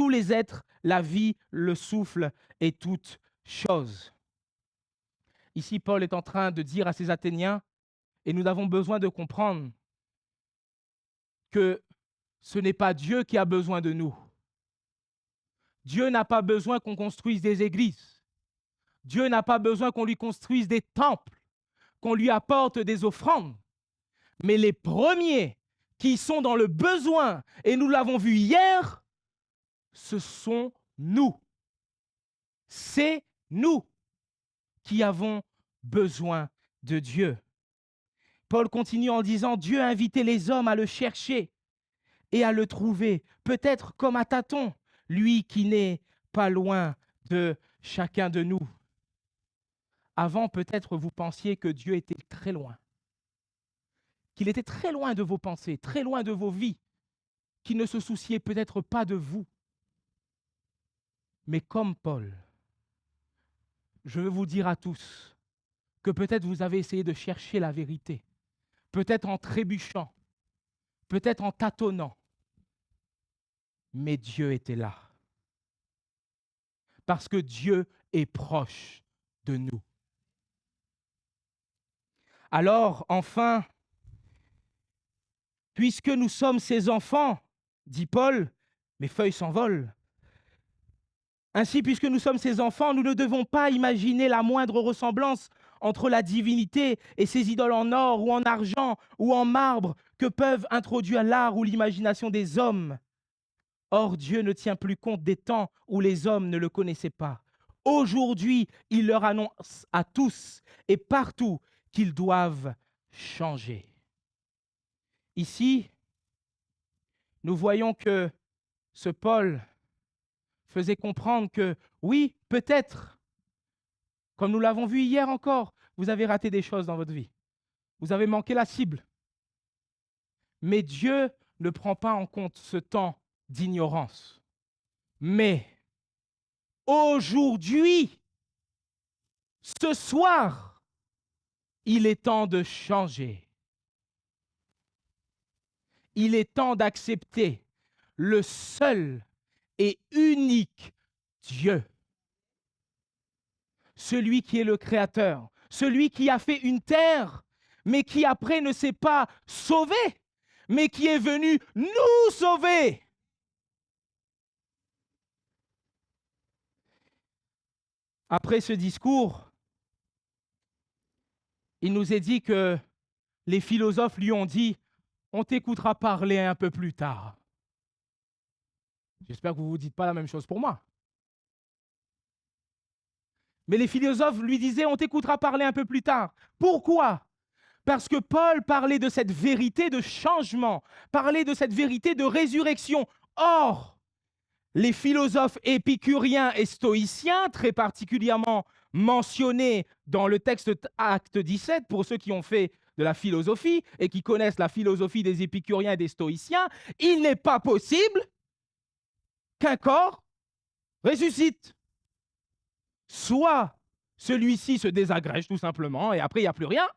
les êtres, la vie, le souffle et toutes choses. Ici, Paul est en train de dire à ces Athéniens, et nous avons besoin de comprendre que ce n'est pas Dieu qui a besoin de nous. Dieu n'a pas besoin qu'on construise des églises. Dieu n'a pas besoin qu'on lui construise des temples, qu'on lui apporte des offrandes. Mais les premiers qui sont dans le besoin, et nous l'avons vu hier, ce sont nous. C'est nous qui avons besoin de Dieu. Paul continue en disant, Dieu a invité les hommes à le chercher et à le trouver, peut-être comme à tâtons, lui qui n'est pas loin de chacun de nous. Avant, peut-être vous pensiez que Dieu était très loin, qu'il était très loin de vos pensées, très loin de vos vies, qu'il ne se souciait peut-être pas de vous. Mais comme Paul, je veux vous dire à tous que peut-être vous avez essayé de chercher la vérité, peut-être en trébuchant, peut-être en tâtonnant, mais Dieu était là. Parce que Dieu est proche de nous. Alors, enfin, puisque nous sommes ses enfants, dit Paul, mes feuilles s'envolent. Ainsi, puisque nous sommes ses enfants, nous ne devons pas imaginer la moindre ressemblance entre la divinité et ces idoles en or ou en argent ou en marbre que peuvent introduire l'art ou l'imagination des hommes. Or, Dieu ne tient plus compte des temps où les hommes ne le connaissaient pas. Aujourd'hui, il leur annonce à tous et partout qu'ils doivent changer. Ici, nous voyons que ce Paul faisait comprendre que oui, peut-être, comme nous l'avons vu hier encore, vous avez raté des choses dans votre vie. Vous avez manqué la cible. Mais Dieu ne prend pas en compte ce temps d'ignorance. Mais aujourd'hui, ce soir, il est temps de changer. Il est temps d'accepter le seul et unique Dieu. Celui qui est le Créateur, celui qui a fait une terre, mais qui après ne s'est pas sauvé, mais qui est venu nous sauver. Après ce discours, il nous est dit que les philosophes lui ont dit « On t'écoutera parler un peu plus tard ». J'espère que vous ne vous dites pas la même chose pour moi. Mais les philosophes lui disaient « On t'écoutera parler un peu plus tard ». Pourquoi ? Parce que Paul parlait de cette vérité de changement, parlait de cette vérité de résurrection. Or, les philosophes épicuriens et stoïciens, très particulièrement mentionnés dans le texte Acte 17, pour ceux qui ont fait de la philosophie et qui connaissent la philosophie des épicuriens et des stoïciens, il n'est pas possible qu'un corps ressuscite. Soit celui-ci se désagrège tout simplement et après il n'y a plus rien,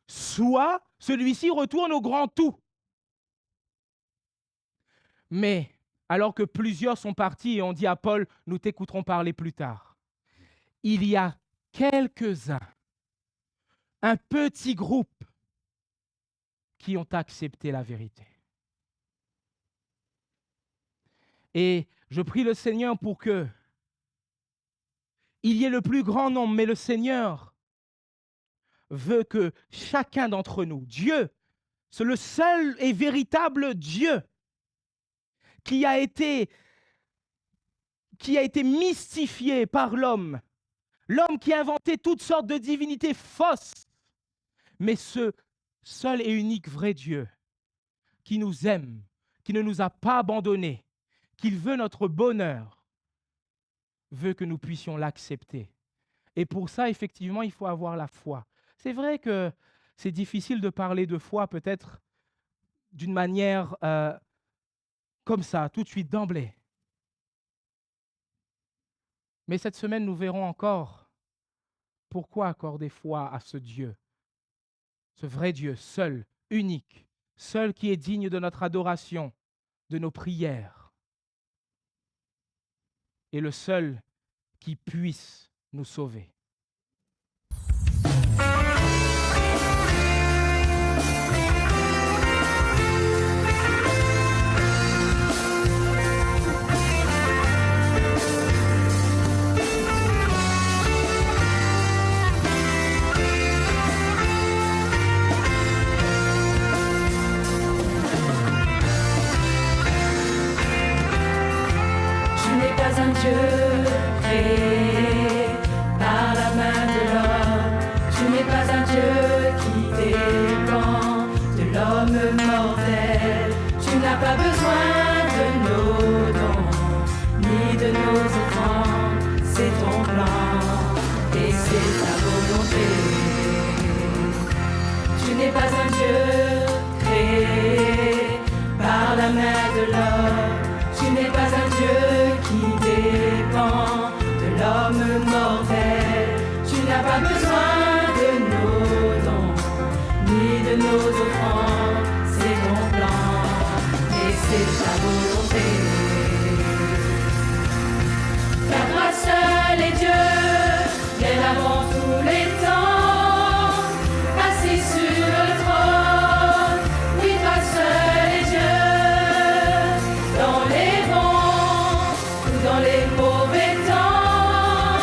soit celui-ci retourne au grand tout. Mais alors que plusieurs sont partis et ont dit à Paul, nous t'écouterons parler plus tard, il y a quelques-uns, un petit groupe qui ont accepté la vérité. Et je prie le Seigneur pour que il y ait le plus grand nombre, mais le Seigneur veut que chacun d'entre nous, Dieu, c'est le seul et véritable Dieu qui a été mystifié par l'homme, l'homme qui a inventé toutes sortes de divinités fausses, mais ce seul et unique vrai Dieu qui nous aime, qui ne nous a pas abandonnés, qu'il veut notre bonheur, veut que nous puissions l'accepter. Et pour ça, effectivement, il faut avoir la foi. C'est vrai que c'est difficile de parler de foi peut-être d'une manière comme ça, tout de suite, d'emblée. Mais cette semaine, nous verrons encore pourquoi accorder foi à ce Dieu, ce vrai Dieu, seul, unique, seul qui est digne de notre adoration, de nos prières, et le seul qui puisse nous sauver. Un Dieu créé par la main de l'homme. Tu n'es pas un Dieu qui dépend de l'homme mortel. Tu n'as pas besoin de nos dons ni de nos offrandes. C'est ton plan et c'est ta volonté. Tu n'es pas un Dieu créé par la main de l'homme. Tu n'es pas un Dieu qui dépend de l'homme mortel. Tu n'as pas besoin de nos dons, ni de nos offrandes. C'est ton plan et c'est ta volonté. Car toi seul est Dieu, bien avant tous les temps, assis sur le trône. Oui, toi seul est Dieu. Dans les mauvais temps,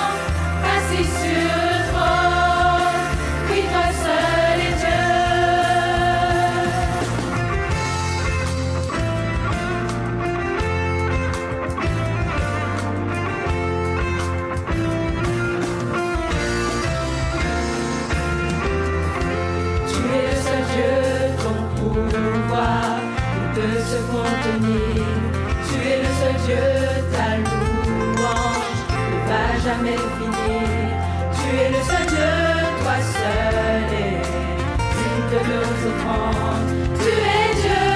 assis sur le trône, oui, toi seul est Dieu. Tu es le seul Dieu, ton pouvoir ne peut se contenir. Tu es le seul Dieu, ta louange ne va jamais finir. Tu es le seul Dieu, toi seul est digne de nos offrandes. Tu es Dieu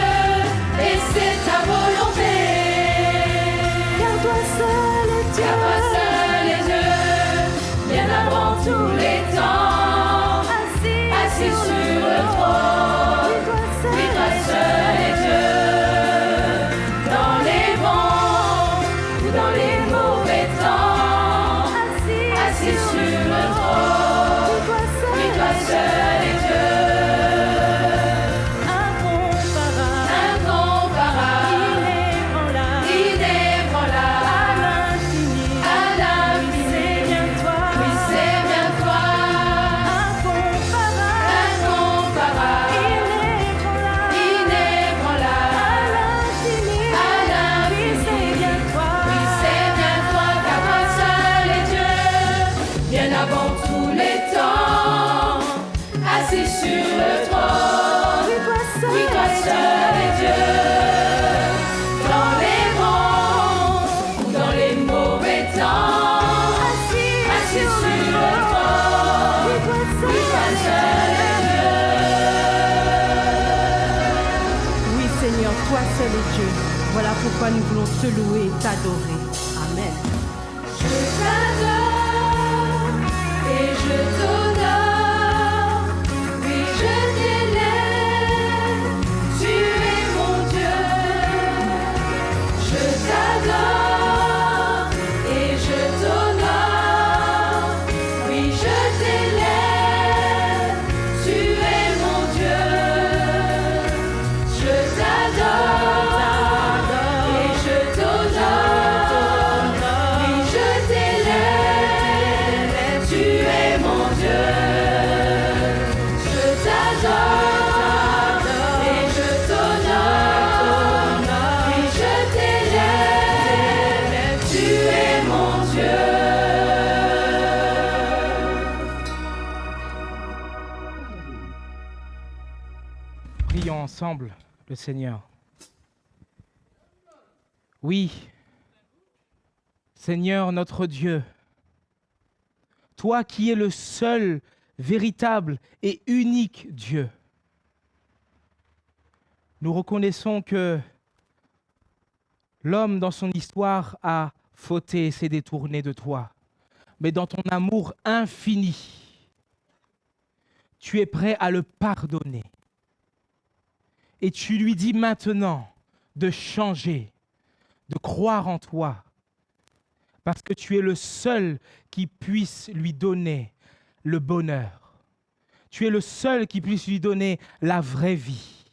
et c'est ta volonté. Car toi seul est Dieu. assis sur le trône. Oui, toi seul est Dieu. Dans les bons ou dans les mauvais temps, assis sur le trône. Oui, toi seul est Dieu. Oui, Seigneur, toi seul est Dieu. Voilà pourquoi nous voulons te louer et t'adorer. Amen. Je t'adore et je t'honore, oui je t'élève, tu es mon Dieu. Je t'adore et je t'honore, oui je t'élève, tu es mon Dieu. Je t'adore et je t'honore, oui je t'élève, tu es mon Dieu. Je t'adore et je t'honore, oui je t'élève, tu es mon Dieu. Prions ensemble le Seigneur. Oui, Seigneur notre Dieu, toi qui es le seul, véritable et unique Dieu, nous reconnaissons que l'homme dans son histoire a fauté et s'est détourné de toi. Mais dans ton amour infini, tu es prêt à le pardonner. Et tu lui dis maintenant de changer, de croire en toi, parce que tu es le seul qui puisse lui donner le bonheur. Tu es le seul qui puisse lui donner la vraie vie.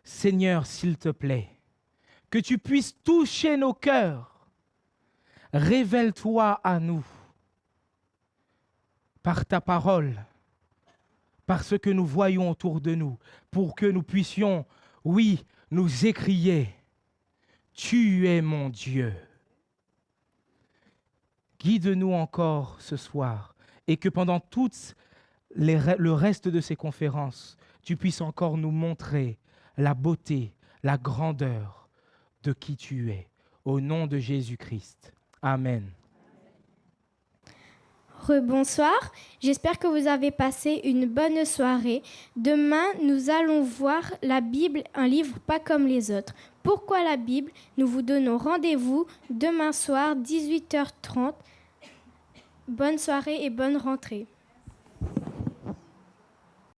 Seigneur, s'il te plaît, que tu puisses toucher nos cœurs. Révèle-toi à nous par ta parole, par ce que nous voyons autour de nous, pour que nous puissions, oui, nous écrier « Tu es mon Dieu ». Guide-nous encore ce soir et que pendant tout le reste de ces conférences, tu puisses encore nous montrer la beauté, la grandeur de qui tu es. Au nom de Jésus-Christ. Amen. Rebonsoir, j'espère que vous avez passé une bonne soirée. Demain, nous allons voir la Bible, un livre pas comme les autres. Pourquoi la Bible? Nous vous donnons rendez-vous demain soir, 18h30. Bonne soirée et bonne rentrée.